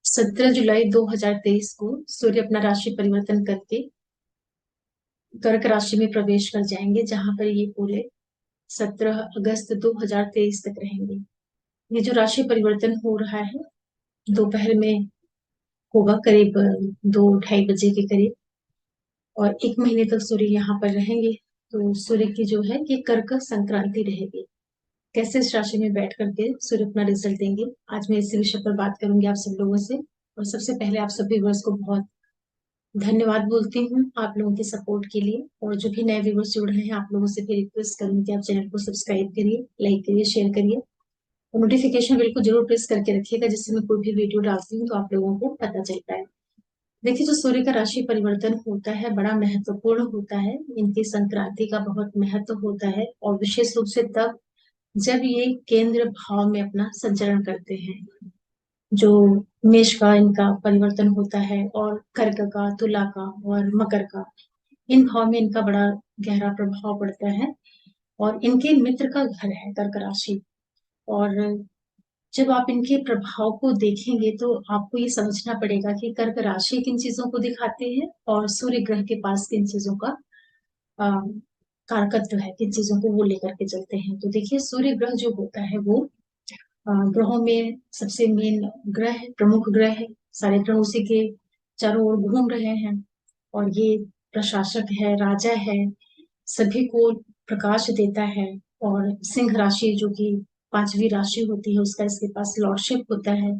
17 जुलाई 2023 को सूर्य अपना राशि परिवर्तन करके कर्क राशि में प्रवेश कर जाएंगे, जहां पर ये पूरे 17 अगस्त 2023 तक रहेंगे। ये जो राशि परिवर्तन हो रहा है दोपहर में होगा, करीब 2-2:30 बजे के करीब, और 1 महीने तक सूर्य यहाँ पर रहेंगे। तो सूर्य की जो है ये कर्क संक्रांति रहेगी। कैसे इस राशि में बैठ करके सूर्य अपना रिजल्ट देंगे, आज मैं इसी विषय पर बात करूंगी आप सब लोगों से। और सबसे पहले आप सभी व्यूअर्स को बहुत धन्यवाद बोलती हूँ आप लोगों के सपोर्ट के लिए। और जो भी नए व्यूअर्स जुड़ रहे हैं, आप लोगों से भी रिक्वेस्ट करूंगी कि आप चैनल को सब्सक्राइब करिए, लाइक करिए, शेयर करिए और नोटिफिकेशन बिल को जरूर प्रेस करके रखिएगा, जिससे मैं कोई भी वीडियो डालती हूँ तो आप लोगों को पता चलता है। देखिए, जो सूर्य का राशि परिवर्तन होता है बड़ा महत्वपूर्ण होता है। इनकी संक्रांति का बहुत महत्व होता है, और विशेष रूप से तब जब ये केंद्र भाव में अपना संचरण करते हैं। जो मेष का इनका परिवर्तन होता है, और कर्क का, तुला का और मकर का, इन भाव में इनका बड़ा गहरा प्रभाव पड़ता है। और इनके मित्र का घर है कर्क राशि। और जब आप इनके प्रभाव को देखेंगे तो आपको ये समझना पड़ेगा कि कर्क राशि किन चीजों को दिखाते हैं और सूर्य ग्रह के पास किन चीजों का आ, कारकत्व है, किन चीजों को वो लेकर के चलते हैं। तो देखिए, सूर्य ग्रह जो होता है वो ग्रहों में सबसे मेन ग्रह है, प्रमुख ग्रह है। सारे ग्रह उसी के चारों ओर घूम रहे हैं, और ये प्रशासक है, राजा है, सभी को प्रकाश देता है। और सिंह राशि जो कि 5वीं राशि होती है, उसका इसके पास लॉर्डशिप होता है।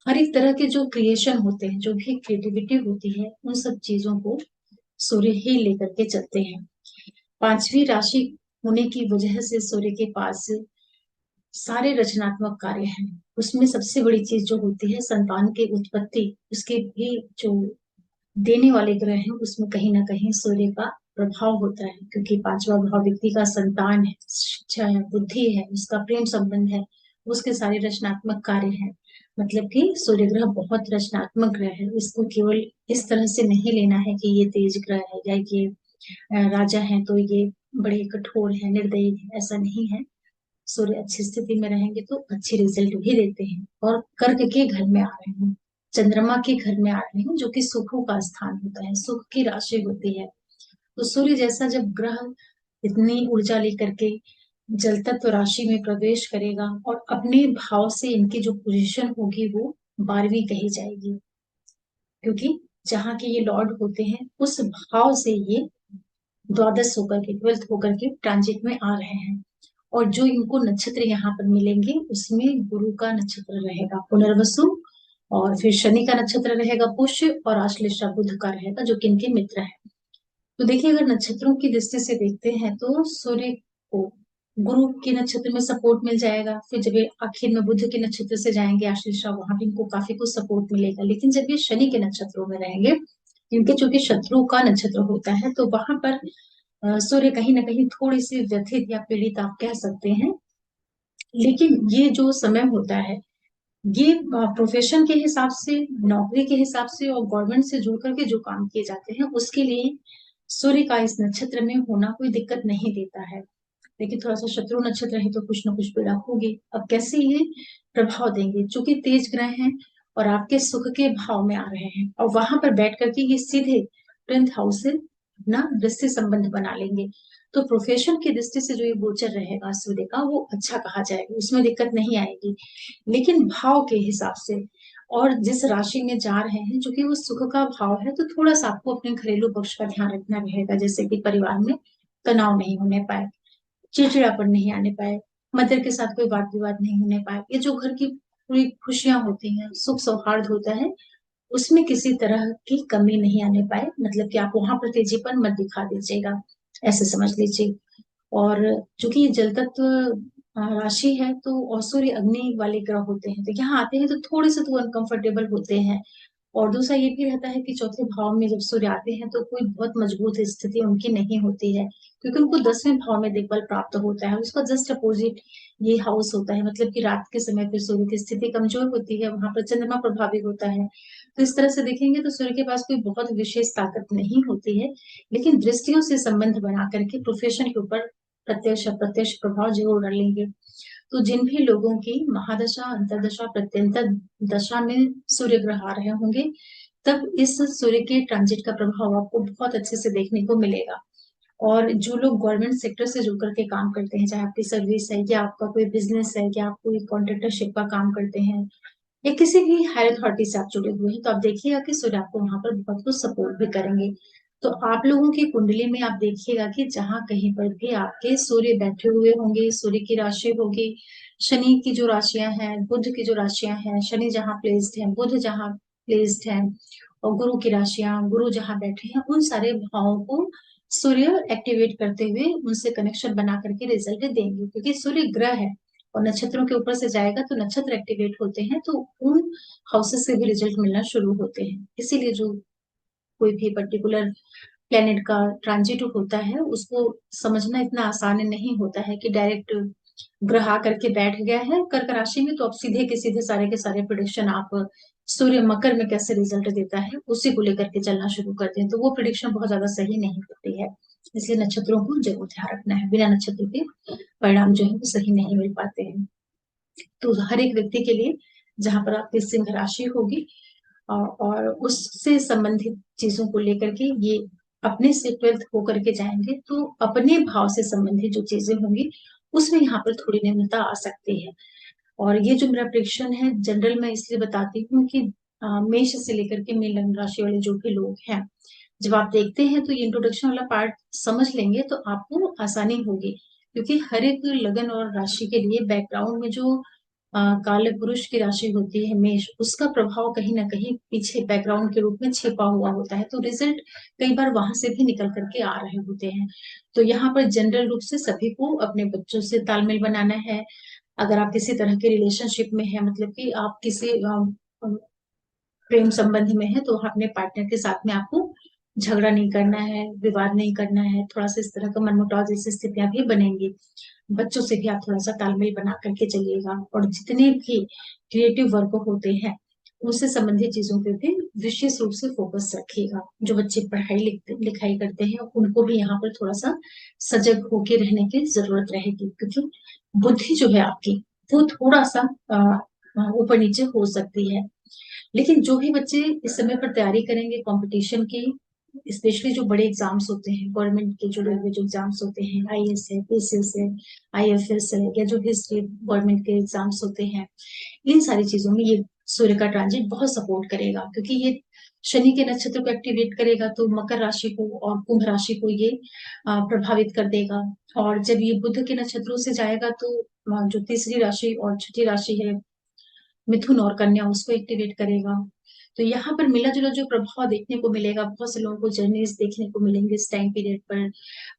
हर एक तरह के जो क्रिएशन होते हैं, जो भी क्रिएटिविटी होती है, उन सब चीजों को सूर्य ही लेकर के चलते हैं। 5वीं राशि होने की वजह से सूर्य के पास सारे रचनात्मक कार्य हैं। उसमें सबसे बड़ी चीज जो होती है संतान की उत्पत्ति, उसके भी जो देने वाले ग्रह हैं, उसमें कहीं ना कहीं सूर्य का प्रभाव होता है। क्योंकि 5वां भाव व्यक्ति का संतान है, शिक्षा है, बुद्धि है, उसका प्रेम संबंध है, उसके सारे रचनात्मक कार्य हैं। मतलब कि सूर्य ग्रह बहुत रचनात्मक ग्रह है। इसको केवल इस तरह से नहीं लेना है कि ये तेज ग्रह है या ये राजा है तो ये बड़े कठोर है, निर्दयी है, ऐसा नहीं है। सूर्य अच्छी स्थिति में रहेंगे तो अच्छे रिजल्ट भी देते हैं। और कर्क के घर में आ रहे हैं, चंद्रमा के घर में आ रहे हैं, जो कि सुखों का स्थान होता है, सुख की राशि होती है। तो सूर्य जैसा जब ग्रह इतनी ऊर्जा लेकर के जल तत्व राशि में प्रवेश करेगा, और अपने भाव से इनकी जो पोजीशन होगी वो 12वीं कही जाएगी। क्योंकि जहाँ के ये लॉर्ड होते हैं, उस भाव से ये द्वादश होकर के, 12th होकर के ट्रांजिट में आ रहे हैं। और जो इनको नक्षत्र यहाँ पर मिलेंगे, उसमें गुरु का नक्षत्र रहेगा पुनर्वसु, और फिर शनि का नक्षत्र रहेगा पुष्य, और आश्लेषा बुध का रहेगा, जो कि इनके मित्र है। तो देखिए, अगर नक्षत्रों की दृष्टि से देखते हैं तो सूर्य को गुरु के नक्षत्र में सपोर्ट मिल जाएगा। फिर जब ये आखिर में बुध के नक्षत्र से जाएंगे आश्लेषा, वहां भी इनको काफी कुछ सपोर्ट मिलेगा। लेकिन जब ये शनि के नक्षत्रों में रहेंगे, क्योंकि चूंकि शत्रु का नक्षत्र होता है, तो वहां पर सूर्य कहीं ना कहीं थोड़ी सी व्यथित या पीड़ित आप कह सकते हैं। लेकिन ये जो समय होता है, ये प्रोफेशन के हिसाब से, नौकरी के हिसाब से और गवर्नमेंट से जुड़ करके जो काम किए जाते हैं, उसके लिए सूर्य का इस नक्षत्र में होना कोई दिक्कत नहीं देता है। लेकिन थोड़ा सा शत्रु नक्षत्र है तो कुछ ना कुछ पीड़ा होगी। अब कैसे ये प्रभाव देंगे, चूंकि तेज ग्रह हैं और आपके सुख के भाव में आ रहे हैं, और वहां पर बैठ करके ये सीधे 10th हाउस से अपना दृष्टि संबंध बना लेंगे। तो प्रोफेशन की दृष्टि से जो ये गोचर रहेगा सूर्य का, वो अच्छा कहा जाएगा, उसमें दिक्कत नहीं आएगी। लेकिन भाव के हिसाब से और जिस राशि में जा रहे हैं, जो कि वो सुख का भाव है, तो थोड़ा सा आपको अपने घरेलू पक्ष का ध्यान रखना रहेगा। जैसे कि परिवार में तनाव नहीं होने पाए, चिड़चिड़ापन नहीं आने पाए, मदर के साथ कोई वाद विवाद नहीं होने पाए, ये जो घर की पूरी खुशियां होती हैं, सुख सौहार्द होता है, उसमें किसी तरह की कमी नहीं आने पाए। मतलब कि आप वहां पर तेजीपन मत दिखा दीजिएगा, ऐसे समझ लीजिए। और चूंकि ये जल तत्व राशि है, तो और सूर्य अग्नि वाले ग्रह होते हैं, तो यहाँ आते हैं तो थोड़े से तो अनकंफर्टेबल होते हैं। और दूसरा ये भी रहता है कि चौथे भाव में जब सूर्य आते हैं तो कोई बहुत मजबूत स्थिति उनकी नहीं होती है, क्योंकि उनको 10वें भाव में दिग्बल प्राप्त होता है। उसका जस्ट अपोजिट ये हाउस होता है। मतलब कि रात के समय पर सूर्य की स्थिति कमजोर होती है, वहां पर चंद्रमा प्रभावी होता है। तो इस तरह से देखेंगे तो सूर्य के पास कोई बहुत विशेष ताकत नहीं होती है। लेकिन दृष्टियों से संबंध बना करके प्रोफेशन के ऊपर प्रत्यक्ष अप्रत्यक्ष प्रभाव जरूर डालेंगे। तो जिन भी लोगों की महादशा, अंतर्दशा, प्रत्यंतर दशा में सूर्य ग्रह आ रहे होंगे, तब इस सूर्य के ट्रांजिट का प्रभाव आपको बहुत अच्छे से देखने को मिलेगा। और जो लोग गवर्नमेंट सेक्टर से जुड़ करके काम करते हैं, चाहे आपकी सर्विस है या आपका कोई बिजनेस है या आप कोई कॉन्ट्रेक्टरशिप का काम करते हैं या किसी भी हायर अथॉरिटी से आप जुड़े हुए हैं, तो आप देखिएगा कि सूर्य आपको वहां पर बहुत कुछ सपोर्ट भी करेंगे। तो आप लोगों की कुंडली में आप देखिएगा कि जहां कहीं पर भी आपके सूर्य बैठे हुए होंगे, सूर्य की राशि होगी, शनि की जो राशियां हैं, बुध की जो राशियां हैं, शनि जहाँ प्लेस्ड है, बुध जहाँ प्लेस्ड है, और गुरु की राशियां, गुरु जहाँ बैठे हैं, उन सारे भावों को सूर्य एक्टिवेट करते हुए उनसे कनेक्शन बना करके रिजल्ट देंगे, क्योंकि सूर्य ग्रह है और नक्षत्रों के ऊपर से जाएगा तो नक्षत्र एक्टिवेट होते हैं, तो उन हाउसेस से भी रिजल्ट मिलना शुरू होते हैं। इसीलिए जो कोई भी पर्टिकुलर प्लेनेट का ट्रांजिट होता है उसको समझना इतना आसान नहीं होता है कि डायरेक्ट ग्रह आकर के बैठ गया है कर्क राशि में तो अब सीधे के सीधे सारे के सारे प्रिडिक्शन आप सूर्य मकर में कैसे रिजल्ट देता है उसी को लेकर के चलना शुरू करते हैं, तो वो प्रिडिक्शन बहुत ज्यादा सही नहीं होती है। इसलिए नक्षत्रों को जरूर ध्यान रखना है, बिना नक्षत्र के परिणाम जो है वो सही नहीं मिल पाते हैं। तो हर एक व्यक्ति के लिए जहां पर आपकी सिंह राशि होगी और उससे संबंधित चीजों को लेकर के ये अपने से ट्वेल्थ होकर के जाएंगे, तो अपने भाव से संबंधित जो चीजें होंगी उसमें यहाँ पर थोड़ी न्यूनता आ सकती है। और ये जो मेरा प्रेडिक्शन है जनरल मैं इसलिए बताती हूँ कि मेष से लेकर के मीन लग्न राशि वाले जो भी लोग हैं, जब आप देखते हैं तो ये इंट्रोडक्शन वाला पार्ट समझ लेंगे तो आपको आसानी होगी, क्योंकि हर एक लगन और राशि के लिए बैकग्राउंड में जो काल पुरुष की राशि होती है मेष, उसका प्रभाव कहीं ना कहीं पीछे बैकग्राउंड के रूप में छिपा हुआ होता है, तो रिजल्ट कई बार वहां से भी निकल करके आ रहे होते हैं। तो यहाँ पर जनरल रूप से सभी को अपने बच्चों से तालमेल बनाना है। अगर आप किसी तरह के रिलेशनशिप में है, मतलब कि आप किसी प्रेम संबंध में है, तो अपने पार्टनर के साथ में आपको झगड़ा नहीं करना है, विवाद नहीं करना है, थोड़ा सा इस तरह का मनमुटाव जैसी स्थितियां भी बनेंगी। बच्चों से भी आप थोड़ा सा तालमेल बना करके चलिएगा, और जितने भी क्रिएटिव वर्क होते हैं उससे संबंधित चीजों पे भी विशेष रूप से फोकस रखिएगा। जो बच्चे पढ़ाई लिखाई करते हैं उनको भी यहाँ पर थोड़ा सा सजग होके रहने की जरूरत रहेगी, क्योंकि बुद्धि जो है आपकी वो थोड़ा सा ऊपर नीचे हो सकती है। लेकिन जो भी बच्चे इस समय पर तैयारी करेंगे कंपटीशन की, स्पेशली जो बड़े एग्जाम्स होते हैं गवर्नमेंट के जुड़े हुए जो एग्जाम्स होते हैं, आईएएस है, पीसीएस है, आईएफएस है, या जो भी स्टेट गवर्नमेंट के एग्जाम्स होते हैं, इन सारी चीजों में ये सूर्य का ट्रांजिट बहुत सपोर्ट करेगा, क्योंकि ये शनि के नक्षत्र को एक्टिवेट करेगा तो मकर राशि को और कुंभ राशि को ये प्रभावित कर देगा। और जब ये बुध के नक्षत्रों से जाएगा तो जो तीसरी राशि और छठी राशि है मिथुन और कन्या, उसको एक्टिवेट करेगा। तो यहाँ पर मिला जुला जो प्रभाव देखने को मिलेगा, बहुत से लोगों को जर्नीज देखने को मिलेंगे इस टाइम पीरियड पर,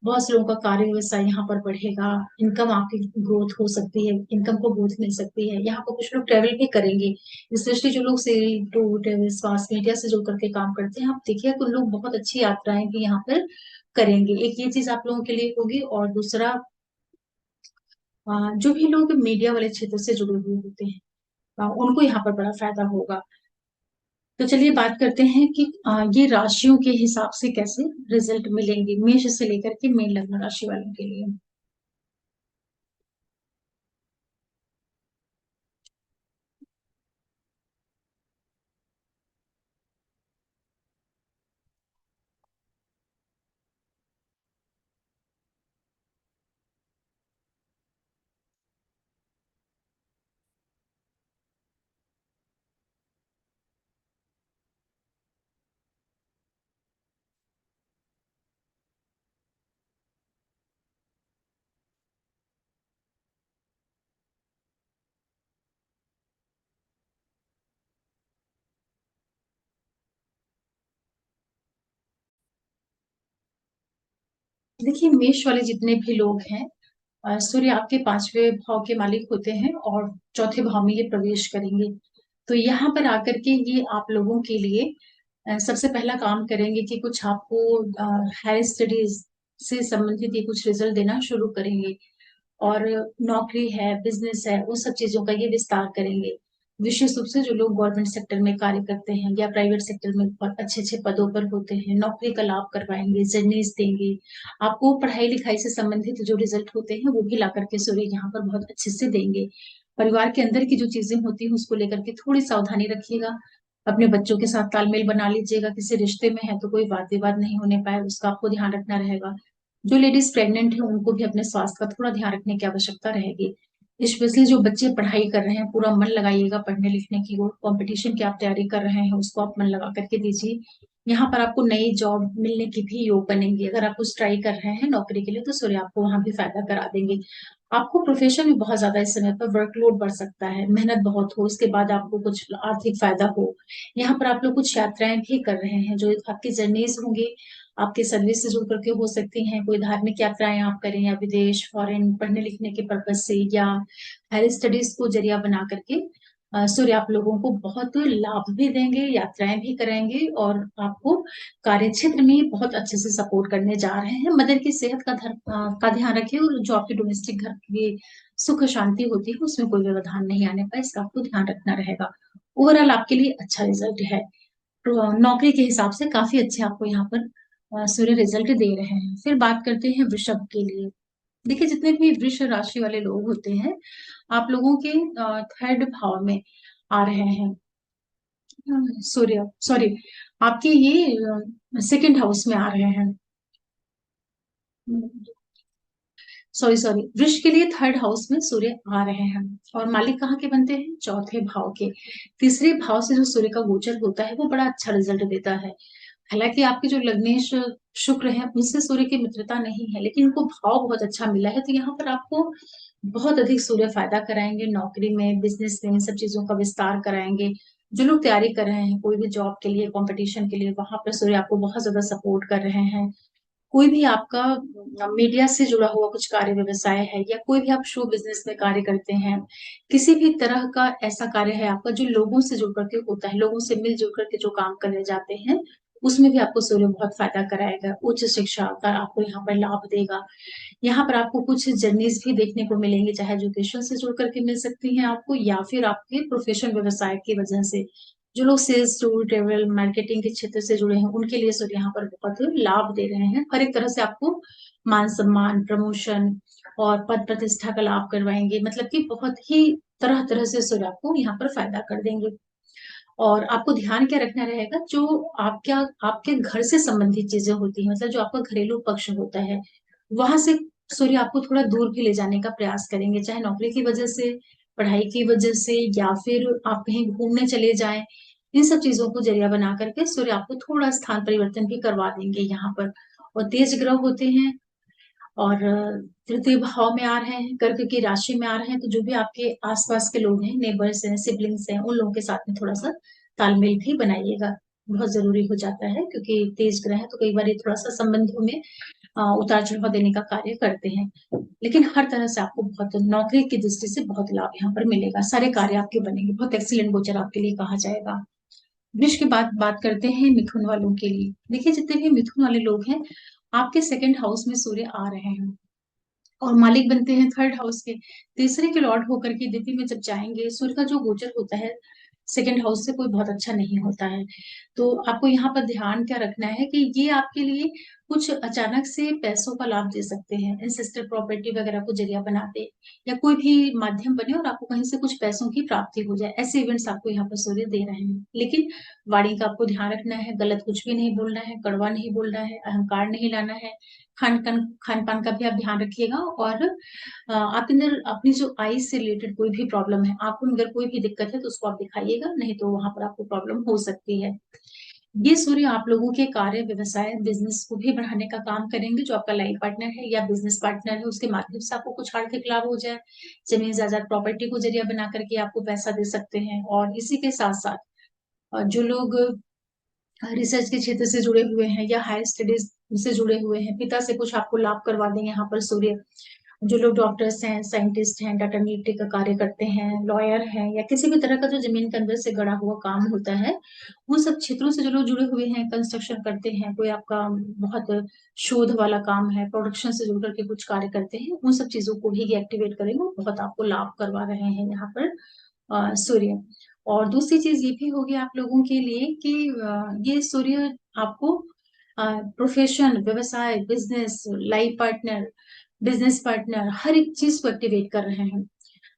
बहुत से लोगों का कार्य व्यवसाय यहाँ पर बढ़ेगा, इनकम आपकी ग्रोथ हो सकती है, इनकम को ग्रोथ मिल सकती है। यहाँ पर कुछ लोग ट्रेवल भी करेंगे, स्पेशली जो लोग sale tour travels mass media से जुड़ करके काम करते हैं, आप देखिए कि उन लोग बहुत अच्छी यात्राएं भी यहाँ पर करेंगे। एक ये चीज आप लोगों के लिए होगी, और दूसरा जो भी लोग मीडिया वाले क्षेत्र से जुड़े हुए होते हैं उनको यहाँ पर बड़ा फायदा होगा। तो चलिए बात करते हैं कि ये राशियों के हिसाब से कैसे रिजल्ट मिलेंगे मेष से लेकर के मीन लग्न राशि वालों के लिए। देखिए मेष वाले जितने भी लोग हैं, सूर्य आपके पांचवें भाव के मालिक होते हैं और चौथे भाव में ये प्रवेश करेंगे। तो यहाँ पर आकर के ये आप लोगों के लिए सबसे पहला काम करेंगे कि कुछ आपको हायर स्टडीज से संबंधित ये कुछ रिजल्ट देना शुरू करेंगे, और नौकरी है, बिजनेस है, उन सब चीजों का ये विस्तार करेंगे। विशेष रूप से जो लोग गवर्नमेंट सेक्टर में कार्य करते हैं या प्राइवेट सेक्टर में बहुत अच्छे अच्छे पदों पर होते हैं, नौकरी का लाभ करवाएंगे, जर्नीज देंगे। आपको पढ़ाई लिखाई से संबंधित जो रिजल्ट होते हैं वो भी ला करके सूर्य यहाँ पर बहुत अच्छे से देंगे। परिवार के अंदर की जो चीजें होती हैं उसको लेकर के थोड़ी सावधानी रखिएगा। अपने बच्चों के साथ तालमेल बना लीजिएगा। किसी रिश्ते में है तो कोई वाद विवाद नहीं होने पाए, उसका आपको ध्यान रखना रहेगा। जो लेडीज प्रेग्नेंट है उनको भी अपने स्वास्थ्य का थोड़ा ध्यान रखने की आवश्यकता रहेगी। स्पेशली जो बच्चे पढ़ाई कर रहे हैं, पूरा मन लगाइएगा पढ़ने लिखने की ओर। कंपटीशन की आप तैयारी कर रहे हैं उसको आप मन लगा करके दीजिए। यहाँ पर आपको नई जॉब मिलने की भी योग बनेंगी। अगर आप कुछ ट्राई कर रहे हैं नौकरी के लिए तो सूर्य आपको वहां भी फायदा करा देंगे। आपको प्रोफेशन में बहुत ज्यादा इस समय पर वर्कलोड बढ़ सकता है, मेहनत बहुत हो, इसके बाद आपको कुछ आर्थिक फायदा हो। यहाँ पर आप लोग कुछ यात्राएं भी कर रहे हैं जो आपकी जर्नीज होंगी, आपके सर्विस से जुड़ करके हो सकती हैं। कोई धार्मिक यात्राएं आप करें या विदेश फॉरेन पढ़ने लिखने के पर्पज से या हायर स्टडीज को जरिया बना करके सूर्य आप लोगों को बहुत लाभ भी देंगे, यात्राएं भी कराएंगे और आपको कार्य क्षेत्र में बहुत अच्छे से सपोर्ट करने जा रहे हैं। मदर की सेहत का ध्यान रखिए और जो आपके डोमेस्टिक घर की सुख शांति होती है उसमें कोई व्यवधान नहीं आने पाए, इसका आपको ध्यान रखना रहेगा। ओवरऑल आपके लिए अच्छा रिजल्ट है। तो नौकरी के हिसाब से काफी अच्छे आपको यहाँ पर सूर्य रिजल्ट दे रहे हैं। फिर बात करते हैं वृषभ के लिए। देखिए जितने भी वृष राशि वाले लोग होते हैं आप लोगों के थर्ड भाव में आ रहे हैं सूर्य, सॉरी, आपके ये सेकंड हाउस में आ रहे हैं। सॉरी सॉरी, वृष के लिए थर्ड हाउस में सूर्य आ रहे हैं। और मालिक कहाँ के बनते हैं? चौथे भाव के। तीसरे भाव से जो सूर्य का गोचर होता है वो बड़ा अच्छा रिजल्ट देता है। हालांकि आपके जो लग्नेश शुक्र है उनसे सूर्य की मित्रता नहीं है, लेकिन उनको भाव बहुत अच्छा मिला है, तो यहाँ पर आपको बहुत अधिक सूर्य फायदा कराएंगे। नौकरी में, बिजनेस में, इन सब चीजों का विस्तार कराएंगे। जो लोग तैयारी कर रहे हैं कोई भी जॉब के लिए, कंपटीशन के लिए, वहां पर सूर्य आपको बहुत ज्यादा सपोर्ट कर रहे हैं। कोई भी आपका मीडिया से जुड़ा हुआ कुछ कार्य व्यवसाय है या कोई भी आप शो बिजनेस में कार्य करते हैं, किसी भी तरह का ऐसा कार्य है आपका जो लोगों से जुड़ करके होता है, लोगों से मिलजुल करके जो काम करने जाते हैं, उसमें भी आपको सूर्य बहुत फायदा कराएगा। उच्च शिक्षा का आपको यहाँ पर लाभ देगा। यहाँ पर आपको कुछ जर्नीज भी देखने को मिलेंगी, चाहे एजुकेशन से जुड़ करके मिल सकती हैं आपको या फिर आपके प्रोफेशन व्यवसाय की वजह से। जो लोग सेल्स टूर ट्रेवल मार्केटिंग के क्षेत्र से जुड़े हैं उनके लिए सर यहाँ पर बहुत लाभ दे रहे हैं। हर एक तरह से आपको मान सम्मान, प्रमोशन और पद प्रतिष्ठा का लाभ करवाएंगे। मतलब कि बहुत ही तरह तरह से सर आपको यहाँ पर फायदा कर देंगे। और आपको ध्यान क्या रखना रहेगा, जो आपके घर से संबंधित चीजें होती हैं, मतलब जो आपका घरेलू पक्ष होता है, वहां से सूर्य आपको थोड़ा दूर भी ले जाने का प्रयास करेंगे, चाहे नौकरी की वजह से, पढ़ाई की वजह से या फिर आप कहीं घूमने चले जाएं। इन सब चीजों को जरिया बना करके सूर्य आपको थोड़ा स्थान परिवर्तन भी करवा देंगे यहाँ पर। और तेज ग्रह होते हैं और तृतीय भाव में आ रहे हैं, कर्क की राशि में आ रहे हैं, तो जो भी आपके आसपास के लोग हैं, नेबर्स हैं, सिबलिंग्स हैं, उन लोगों के साथ में थोड़ा सा तालमेल भी बनाइएगा। बहुत जरूरी हो जाता है क्योंकि तेज ग्रह है तो कई बार ये थोड़ा सा संबंधों में उतार चढ़ाव देने का कार्य करते हैं। लेकिन हर तरह से आपको बहुत नौकरी की दृष्टि से बहुत लाभ यहाँ पर मिलेगा, सारे कार्य आपके बनेंगे, बहुत एक्सीलेंट गोचर आपके लिए कहा जाएगा। वृष के बाद बात करते हैं मिथुन वालों के लिए। देखिए जितने भी मिथुन वाले लोग हैं आपके सेकंड हाउस में सूर्य आ रहे हैं और मालिक बनते हैं थर्ड हाउस के। तीसरे के लॉर्ड होकर के द्वितीय में जब जाएंगे, सूर्य का जो गोचर होता है सेकंड हाउस से कोई बहुत अच्छा नहीं होता है। तो आपको यहाँ पर ध्यान क्या रखना है कि ये आपके लिए कुछ अचानक से पैसों का लाभ दे सकते हैं, इंसेस्टर प्रॉपर्टी वगैरह को जरिया बनाते, या कोई भी माध्यम बने और आपको कहीं से कुछ पैसों की प्राप्ति हो जाए, ऐसे इवेंट्स आपको यहाँ पर सूर्य दे रहे हैं। लेकिन वाणी का आपको ध्यान रखना है, गलत कुछ भी नहीं बोलना है, कड़वा नहीं बोलना है, अहंकार नहीं लाना है। खान पान का भी आप ध्यान रखिएगा। और आपके अंदर अपनी जो आई से रिलेटेड कोई भी प्रॉब्लम है, आपको अगर कोई भी दिक्कत है तो उसको आप दिखाइएगा, नहीं तो वहां पर आपको प्रॉब्लम हो सकती है। ये सूर्य आप लोगों के कार्य व्यवसाय बिजनेस को भी बढ़ाने का काम करेंगे। जो आपका लाइफ पार्टनर है या बिजनेस पार्टनर है उसके माध्यम से आपको कुछ आर्थिक लाभ हो जाए, जमीन जायदाद प्रॉपर्टी को जरिया बना करके आपको पैसा दे सकते हैं। और इसी के साथ साथ जो लोग रिसर्च के क्षेत्र से जुड़े हुए हैं या हायर स्टडीज से जुड़े हुए हैं, पिता से कुछ आपको लाभ करवा देंगे यहाँ पर सूर्य। जो लोग डॉक्टर्स हैं, साइंटिस्ट हैं, डाटा एनालिटिक का कार्य करते हैं, लॉयर हैं, या किसी भी तरह का जो जमीन के अंदर से गड़ा हुआ काम होता है, उन सब क्षेत्रों से जो लोग जुड़े हुए हैं, कंस्ट्रक्शन करते हैं, कोई आपका बहुत शोध वाला काम है, प्रोडक्शन से जुड़ करके कुछ कार्य करते हैं, उन सब चीजों को भी एक्टिवेट करेंगे, बहुत आपको लाभ करवा रहे हैं यहाँ पर सूर्य। और दूसरी चीज ये भी होगी आप लोगों के लिए कि ये सूर्य आपको प्रोफेशन, व्यवसाय, business, life partner, business partner, हर एक चीज को एक्टिवेट कर रहे हैं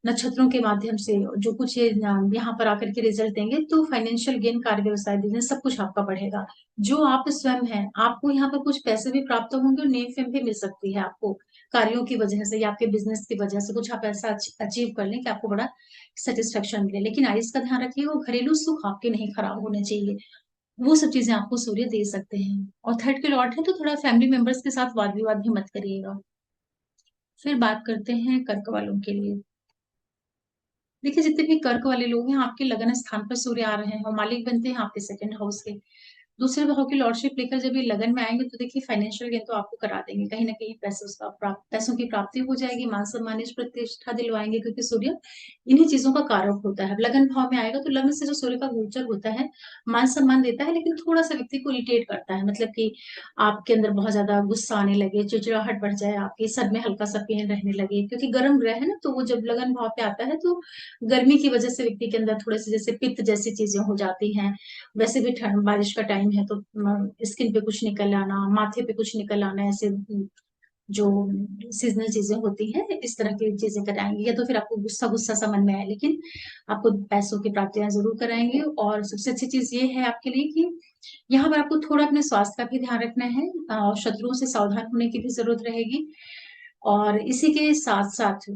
नक्षत्रों के माध्यम से। जो कुछ ये यहाँ पर आकर के रिजल्ट देंगे तो फाइनेंशियल गेन, कार्य, व्यवसाय, बिजनेस सब कुछ आपका बढ़ेगा। जो आप स्वयं हैं, आपको यहाँ पर कुछ पैसे भी प्राप्त होंगे और नेम फेम भी मिल सकती है आपको कार्यों की वजह से या आपके बिजनेस की वजह से। कुछ आप ऐसा अचीव कर लें कि आपको बड़ा सेटिस्फेक्शन मिले। लेकिन आइस का ध्यान रखिए, वो घरेलू सुख आपके नहीं खराब होने चाहिए। वो सब चीजें आपको सूर्य दे सकते हैं। और थर्ड के लॉर्ड है तो थोड़ा फैमिली मेंबर्स के साथ वाद विवाद भी मत करिएगा। फिर बात करते हैं कर्क वालों के लिए। देखिए, जितने भी कर्क वाले लोग हैं, आपके लगन स्थान पर सूर्य आ रहे हैं और मालिक बनते हैं आपके सेकंड हाउस के। दूसरे भाव की लॉर्डशिप लेकर जब ये लगन में आएंगे तो देखिए फाइनेंशियल गेन तो आपको करा देंगे, कहीं ना कहीं पैसों की प्राप्ति हो जाएगी, मान सम्मान, यश प्रतिष्ठा दिलवाएंगे, क्योंकि सूर्य इन्हीं चीजों का कारक होता है। अब लगन भाव में आएगा तो लग्न से जो सूर्य का गोचर होता है, मान सम्मान देता है, लेकिन थोड़ा सा व्यक्ति को इरिटेट करता है। मतलब कि आपके अंदर बहुत ज्यादा गुस्सा आने लगे, चिड़चिड़ाहट बढ़ जाए, आपके सर में हल्का सा पेन रहने लगे, क्योंकि गर्म ग्रह है ना, तो वो जब लगन भाव पे आता है तो गर्मी की वजह से व्यक्ति के अंदर थोड़े से जैसे पित्त जैसी चीजें हो जाती हैं। वैसे भी ठंड बारिश का टाइम है तो स्किन पे कुछ निकल आना, माथे पे कुछ निकल आना, ऐसे जो सीजनल चीजें होती हैं, इस तरह की चीजें कराएंगे। या तो फिर आपको गुस्सा गुस्सा सा मन में आए, लेकिन आपको पैसों की प्राप्तियां जरूर कराएंगे। और सबसे अच्छी चीज ये है आपके लिए कि यहाँ पर आपको थोड़ा अपने स्वास्थ्य का भी ध्यान रखना है, और शत्रुओं से सावधान होने की भी जरूरत रहेगी। और इसी के साथ साथ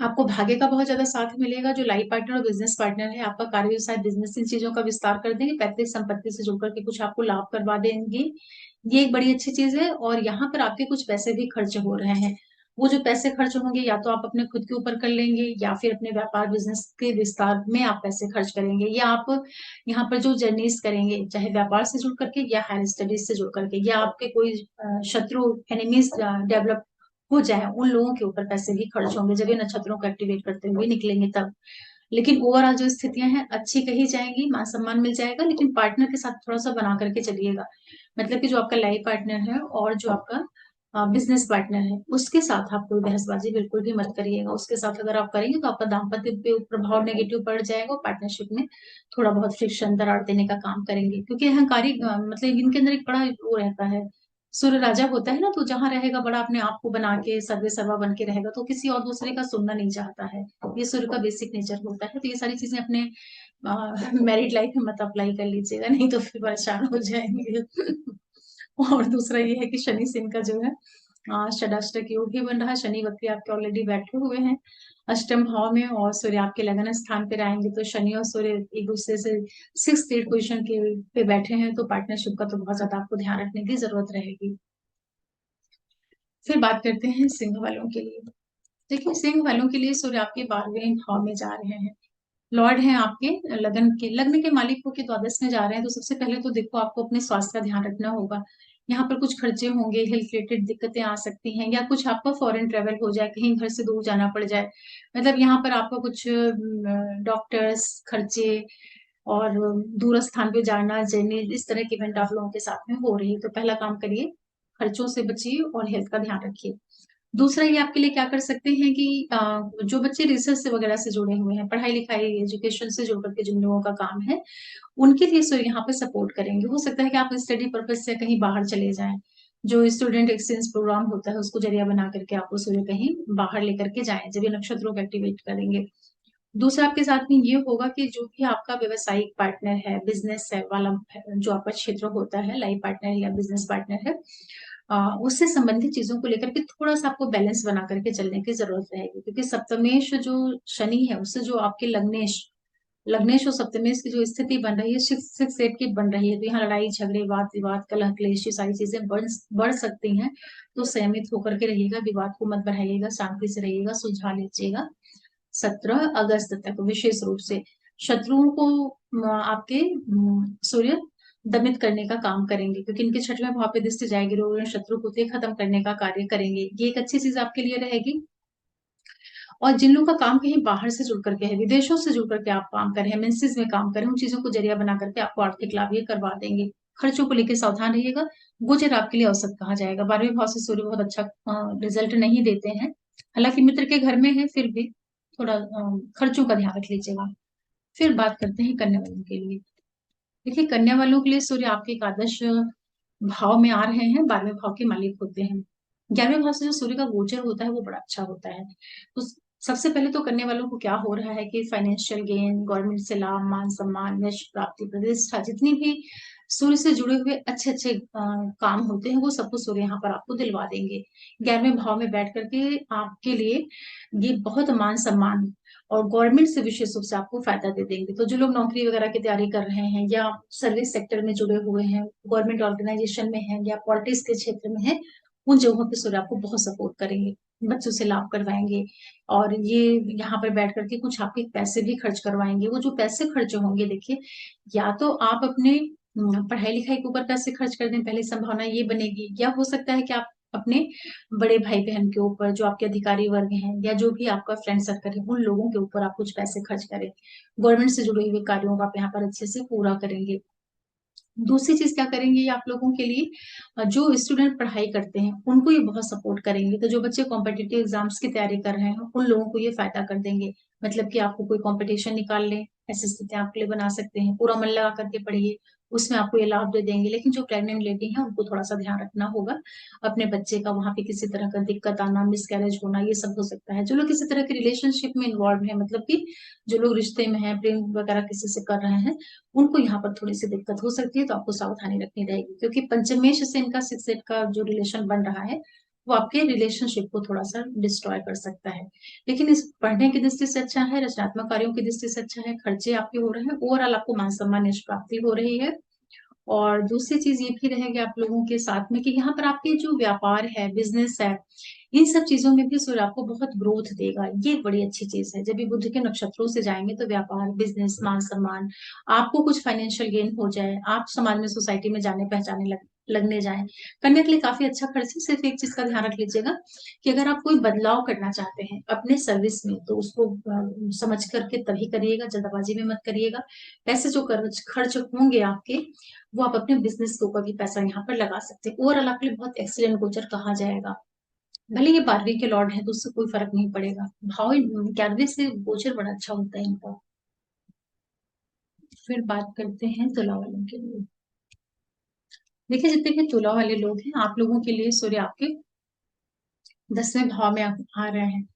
आपको भाग्य का बहुत ज्यादा साथ मिलेगा। जो लाइफ पार्टनर और बिजनेस पार्टनर है, आपका कार्य व्यवसाय बिजनेस इन चीजों का विस्तार कर देंगे, पैतृक संपत्ति से जुड़कर के कुछ आपको लाभ करवा देंगे। ये एक बड़ी अच्छी चीज है। और यहाँ पर आपके कुछ पैसे भी खर्च हो रहे हैं। वो जो पैसे खर्च होंगे, या तो आप अपने खुद के ऊपर कर लेंगे, या फिर अपने व्यापार बिजनेस के विस्तार में आप पैसे खर्च करेंगे, या आप यहाँ पर जो जर्नीज करेंगे, चाहे व्यापार से जुड़ करके या हायर स्टडीज से जुड़ करके, या आपके कोई शत्रु एनिमीज डेवलप हो जाए, उन लोगों के ऊपर पैसे भी खर्च होंगे जब ये नक्षत्रों को एक्टिवेट करते हुए निकलेंगे तब। लेकिन ओवरऑल जो स्थितियां हैं अच्छी कही जाएंगी, मान सम्मान मिल जाएगा। लेकिन पार्टनर के साथ थोड़ा सा बना करके चलिएगा। मतलब कि जो आपका लाइफ पार्टनर है और जो आपका बिजनेस पार्टनर है, उसके साथ आप कोई बहसबाजी बिल्कुल भी मत करिएगा। उसके साथ अगर आप करेंगे तो आपका दाम्पत्य पे प्रभाव नेगेटिव पड़ जाएगा, और पार्टनरशिप में थोड़ा बहुत फ्रिक्शन, दरार देने का काम करेंगे। क्योंकि अहंकारी मतलब इनके अंदर एक बड़ा वो रहता है, सूर्य राजा होता है ना, तो जहां रहेगा बड़ा अपने आप को बना के सर्वे सर्वा बन के रहेगा, तो किसी और दूसरे का सुनना नहीं चाहता है। ये सूर्य का बेसिक नेचर होता है। तो ये सारी चीजें अपने मैरिड लाइफ में मत अप्लाई कर लीजिएगा, नहीं तो फिर परेशान हो जाएंगे। और दूसरा ये है कि शनि से इनका जो है षडाष्टक योग भी बन रहा है। शनि वक्री आपके ऑलरेडी बैठे हुए हैं अष्टम भाव में, और सूर्य आपके लगन स्थान पे आएंगे, तो शनि और सूर्य एक दूसरे से 6th 8th पोजिशन के पे बैठे हैं, तो पार्टनरशिप का तो बहुत ज्यादा आपको ध्यान रखने की जरूरत रहेगी। फिर बात करते हैं सिंह वालों के लिए। देखिए, सिंह वालों के लिए सूर्य आपके 12वें भाव में जा रहे हैं। लॉर्ड हैं आपके लग्न के मालिक को के द्वादश में जा रहे हैं। तो सबसे पहले तो देखो, आपको अपने स्वास्थ्य का ध्यान रखना होगा। यहाँ पर कुछ खर्चे होंगे, हेल्थ रिलेटेड दिक्कतें आ सकती हैं, या कुछ आपका फॉरेन ट्रेवल हो जाए, कहीं घर से दूर जाना पड़ जाए। मतलब यहाँ पर आपका कुछ डॉक्टर्स खर्चे और दूर स्थान पे जाना, जर्नी, इस तरह की इवेंट आप लोगों के साथ में हो रही है। तो पहला काम करिए, खर्चों से बचिए और हेल्थ का ध्यान रखिए। दूसरा ये आपके लिए क्या कर सकते हैं कि जो बच्चे रिसर्च से वगैरह से जुड़े हुए हैं, पढ़ाई लिखाई एजुकेशन से जुड़ करके जिन लोगों का काम है, उनके लिए सो यहाँ पे सपोर्ट करेंगे। हो सकता है कि आप स्टडी पर्पज से कहीं बाहर चले जाएं। जो स्टूडेंट एक्सचेंज प्रोग्राम होता है, उसको जरिया बना करके आप सूर्य कहीं बाहर लेकर के जाएं जब ये नक्षत्रों को एक्टिवेट करेंगे। दूसरा आपके साथ में ये होगा कि जो भी आपका व्यवसायिक पार्टनर है, बिजनेस है वाला, जो आपका क्षेत्र होता है, लाइफ पार्टनर या बिजनेस पार्टनर है, उससे संबंधित चीजों को लेकर के थोड़ा सा आपको बैलेंस बना करके चलने की जरूरत रहेगी। क्योंकि सप्तमेश जो शनि है, उससे जो आपके लग्नेश लग्नेश और सप्तमेश की जो स्थिति बन रही है, 6 6 8 की बन रही है, तो यहाँ लड़ाई झगड़े, वाद विवाद, कलह क्लेश, ये सारी चीजें बढ़ सकती हैं। तो संयमित होकर के रहिएगा, विवाद को मत बढ़ाइएगा, शांति से रहिएगा, सुलझा लीजिएगा। 17 अगस्त तक विशेष रूप से शत्रुओं को आपके सूर्य दमित करने का काम करेंगे, क्योंकि इनके 6वें भाव पे दृष्टि जाएगी, और शत्रु को खत्म करने का कार्य करेंगे। ये एक अच्छी चीज आपके लिए रहेगी। और जिन लोगों का काम कहीं बाहर से जुड़ करके है, विदेशों से जुड़ करके आप काम कर रहे हैं, एमएनसीज में काम कर रहे हैं, उन चीजों को जरिया बना करके आपको आर्थिक लाभ ये करवा देंगे। खर्चों को लेकर सावधान रहिएगा। गोचर आपके लिए औसत कहा जाएगा। 12वें भाव से सूर्य बहुत अच्छा रिजल्ट नहीं देते हैं, हालांकि मित्र के घर में है फिर भी। थोड़ा खर्चों का ध्यान रख लीजिएगा। फिर बात करते हैं कन्या वालों के लिए। देखिए, कन्या वालों के लिए सूर्य आपके एकादश भाव में आ रहे हैं, 12वें भाव के मालिक होते हैं। 11वें भाव से जो सूर्य का गोचर होता है वो बड़ा अच्छा होता है। तो सबसे पहले तो कन्या वालों को क्या हो रहा है कि फाइनेंशियल गेन, गवर्नमेंट से लाभ, मान सम्मान, यश प्राप्ति, प्रतिष्ठा, जितनी भी सूर्य से जुड़े हुए अच्छे अच्छे काम होते हैं वो सब कुछ सूर्य यहाँ पर आपको दिलवा देंगे। 11वें भाव में बैठ करके आपके लिए ये बहुत मान सम्मान और गवर्नमेंट से विशेष रूप से आपको फायदा दे देंगे। तो जो लोग नौकरी वगैरह की तैयारी कर रहे हैं या सर्विस सेक्टर में जुड़े हुए हैं, गवर्नमेंट ऑर्गेनाइजेशन में हैं या पॉलिटिक्स के क्षेत्र में हैं, उन जगहों पे सूर्य आपको बहुत सपोर्ट करेंगे, बच्चों से लाभ करवाएंगे। और ये यहाँ पर बैठ करके कुछ आपके पैसे भी खर्च करवाएंगे। वो जो पैसे खर्च होंगे, देखिए, या तो आप अपने पढ़ाई लिखाई के ऊपर पैसे खर्च कर दें, पहली संभावना ये बनेगी, या हो सकता है कि आप अपने बड़े भाई बहन के ऊपर, जो आपके अधिकारी वर्ग हैं या जो भी आपका फ्रेंड सर्कल है, उन लोगों के ऊपर आप कुछ पैसे खर्च करें। गवर्नमेंट से जुड़े हुए कार्यों का आप यहाँ पर अच्छे से पूरा करेंगे। दूसरी चीज क्या करेंगे ये आप लोगों के लिए, जो स्टूडेंट पढ़ाई करते हैं उनको ये बहुत सपोर्ट करेंगे। तो जो बच्चे कॉम्पिटिटिव एग्जाम्स की तैयारी कर रहे हैं उन लोगों को ये फायदा कर देंगे। मतलब कि आपको कोई कंपटीशन निकाल लें, ऐसी स्थिति आपके लिए बना सकते हैं। पूरा मन लगा करके पढ़िए, उसमें आपको ये लाभ दे देंगे। लेकिन जो प्रेग्नेंट लेडी है उनको थोड़ा सा ध्यान रखना होगा अपने बच्चे का, वहां पे किसी तरह का दिक्कत आना, मिसकैरेज होना, ये सब हो सकता है। जो लोग किसी तरह के रिलेशनशिप में इन्वॉल्व है, मतलब कि जो लोग रिश्ते में हैं, प्रेम वगैरह किसी से कर रहे हैं, उनको यहाँ पर थोड़ी सी दिक्कत हो सकती है। तो आपको सावधानी रखनी रहेगी, क्योंकि पंचमेश से इनका सिक्स सेट का जो रिलेशन बन रहा है वो आपके रिलेशनशिप को थोड़ा सा डिस्ट्रॉय कर सकता है। लेकिन इस पढ़ने की दृष्टि से अच्छा है, रचनात्मक कार्यों की दृष्टि से अच्छा है, खर्चे आपके हो रहे हैं, ओवरऑल आपको मान सम्मान यश प्राप्ति हो रही है। और दूसरी चीज ये भी रहेगी आप लोगों के साथ में कि यहाँ पर आपके जो व्यापार है, बिजनेस है, इन सब चीजों में भी सूर्य आपको बहुत ग्रोथ देगा। ये एक बड़ी अच्छी चीज है। जब भी बुध के नक्षत्रों से जाएंगे तो व्यापार, बिजनेस, मान सम्मान, आपको कुछ फाइनेंशियल गेन हो जाए, आप समाज में, सोसाइटी में जाने पहचाने लगने जाए। करने के लिए काफी अच्छा खर्च है। सिर्फ एक चीज का ध्यान रख लीजिएगा कि अगर आप कोई बदलाव करना चाहते हैं अपने सर्विस में तो उसको समझ करके तभी करिएगा, जल्दबाजी में मत करिएगा। पैसे जो खर्च खर्च होंगे आपके, वो आप अपने बिजनेस के ऊपर भी पैसा यहाँ पर लगा सकते हैं। ओवरऑल आपके लिए बहुत एक्सीलेंट गोचर कहा जाएगा। भले ये 12वीं के लॉर्ड है तो उससे कोई फर्क नहीं पड़ेगा। भाव 11वीं से गोचर बड़ा अच्छा होता है इनका। फिर बात करते हैं तुला वालों के लिए। देखिए, जितने भी तुला वाले लोग हैं, आप लोगों के लिए सूर्य आपके 10वें भाव में आ रहे हैं।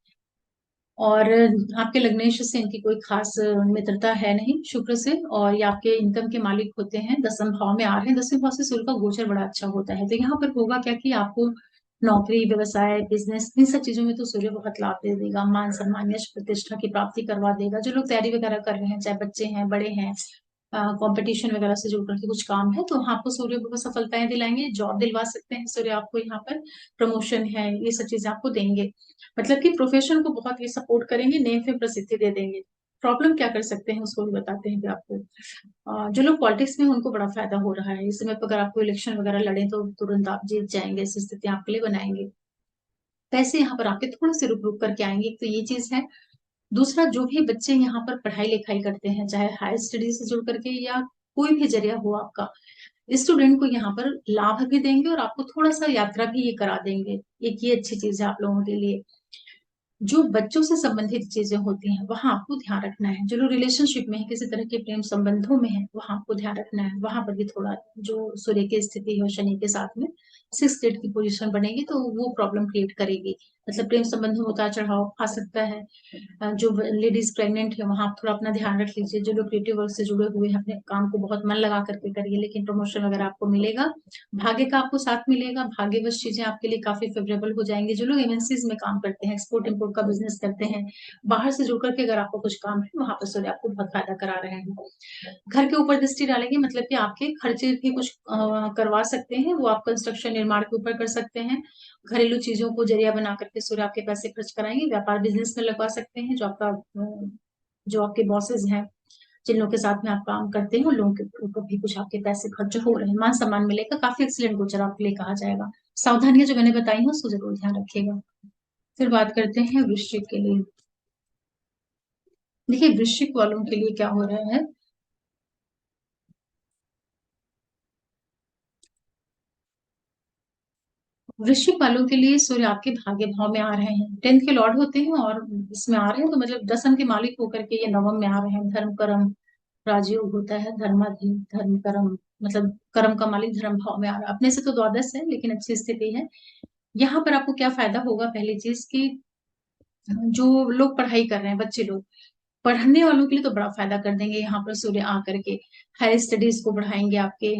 और आपके लग्नेश से इनकी कोई खास मित्रता है नहीं शुक्र से, और ये आपके इनकम के मालिक होते हैं। 10वें भाव में आ रहे हैं। 10वें भाव से सूर्य का गोचर बड़ा अच्छा होता है। तो यहाँ पर होगा क्या कि आपको नौकरी, व्यवसाय, बिजनेस, इन सब चीजों में तो सूर्य बहुत लाभ दे देगा। मान सम्मान, यश प्रतिष्ठा की प्राप्ति करवा देगा। जो लोग तैयारी वगैरह कर रहे हैं, चाहे बच्चे हैं, बड़े हैं, कंपटीशन वगैरह से जुड़ करके कुछ काम है, तो वहाँ आपको सूर्य बहुत सफलताएं दिलाएंगे। जॉब दिलवा सकते हैं सूर्य आपको यहाँ पर, प्रमोशन है, ये सब चीजें आपको देंगे। मतलब कि प्रोफेशन को बहुत ये सपोर्ट करेंगे, नेम फेम प्रसिद्धि दे देंगे। प्रॉब्लम क्या कर सकते हैं उसको भी बताते हैं फिर आपको। जो लोग पॉलिटिक्स में हैं, उनको बड़ा फायदा हो रहा है इस समय पर। अगर आपको इलेक्शन वगैरह लड़े तो तुरंत आप जीत जाएंगे, ऐसी स्थिति आपके लिए बनाएंगे। पैसे यहाँ पर आपके थोड़े से रुक रुक करके आएंगे, तो ये चीज है। दूसरा, जो भी बच्चे यहाँ पर पढ़ाई लिखाई करते हैं, चाहे हायर स्टडी से जुड़ करके या कोई भी जरिया हो आपका, स्टूडेंट को यहाँ पर लाभ भी देंगे और आपको थोड़ा सा यात्रा भी ये करा देंगे। एक ये अच्छी चीज है आप लोगों के लिए। जो बच्चों से संबंधित चीजें होती हैं वहां आपको ध्यान रखना है। जो लोग रिलेशनशिप में है, किसी तरह के प्रेम संबंधों में है, वहां आपको ध्यान रखना है। वहां पर भी थोड़ा, जो सूर्य की स्थिति है शनि के साथ में 6 ग्रेड की पोजीशन बनेगी तो वो प्रॉब्लम क्रिएट करेगी। मतलब प्रेम संबंधों में उतार चढ़ाव आ सकता है। जो लेडीज प्रेग्नेंट है वहां आप थोड़ा अपना ध्यान रख लीजिए। जो लोग क्रिएटिव वर्क से जुड़े हुए हैं, अपने काम को बहुत मन लगा करके करिए, लेकिन प्रमोशन वगैरह आपको मिलेगा। भाग्य का आपको साथ मिलेगा, भाग्यवश चीजें आपके लिए काफी फेवरेबल हो जाएंगी। जो लोग एमएनसीज में काम करते हैं, एक्सपोर्ट इम्पोर्ट का बिजनेस करते हैं, बाहर से जुड़ करके अगर आपको कुछ काम है, वहां पर सूर्य आपको बहुत फायदा करा रहे हैं। घर के ऊपर दृष्टि डालेंगे, मतलब कि आपके खर्चे भी कुछ करवा सकते हैं। वो आप कंस्ट्रक्शन, निर्माण के ऊपर कर सकते हैं। घरेलू चीजों को जरिया बना करके सूर्य आपके पैसे खर्च कराएंगे। व्यापार, बिजनेस में लगवा सकते हैं। जो आपके बॉसेस हैं, जिन लोगों के साथ में आप काम करते हैं, उन लोगों के ऊपर भी कुछ आपके पैसे खर्च हो रहे हैं। मान सम्मान मिलेगा, काफी एक्सीलेंट गोचर आपके लिए कहा जाएगा। सावधानियां जो मैंने बताई हैं उसको जरूर ध्यान रखिएगा। फिर बात करते हैं वृश्चिक के लिए। देखिए, वृश्चिक वालों के लिए क्या हो रहा है। वृश्चिक वालों के लिए सूर्य आपके भाग्य भाव में आ रहे हैं, 10th के लॉर्ड होते हैं और इसमें आ रहे हैं, तो मतलब दसम के मालिक होकर के ये नवम में आ रहे हैं। धर्म कर्म राजयोग होता है, धर्माधीन धर्म कर्म, मतलब कर्म का मालिक धर्म भाव में आ रहा है। अपने से तो द्वादश है लेकिन अच्छी स्थिति है। यहाँ पर आपको क्या फायदा होगा, पहली चीज की जो लोग पढ़ाई कर रहे हैं, बच्चे लोग, पढ़ने वालों के लिए तो बड़ा फायदा कर देंगे यहाँ पर सूर्य आकर के। हायर स्टडीज को बढ़ाएंगे आपके,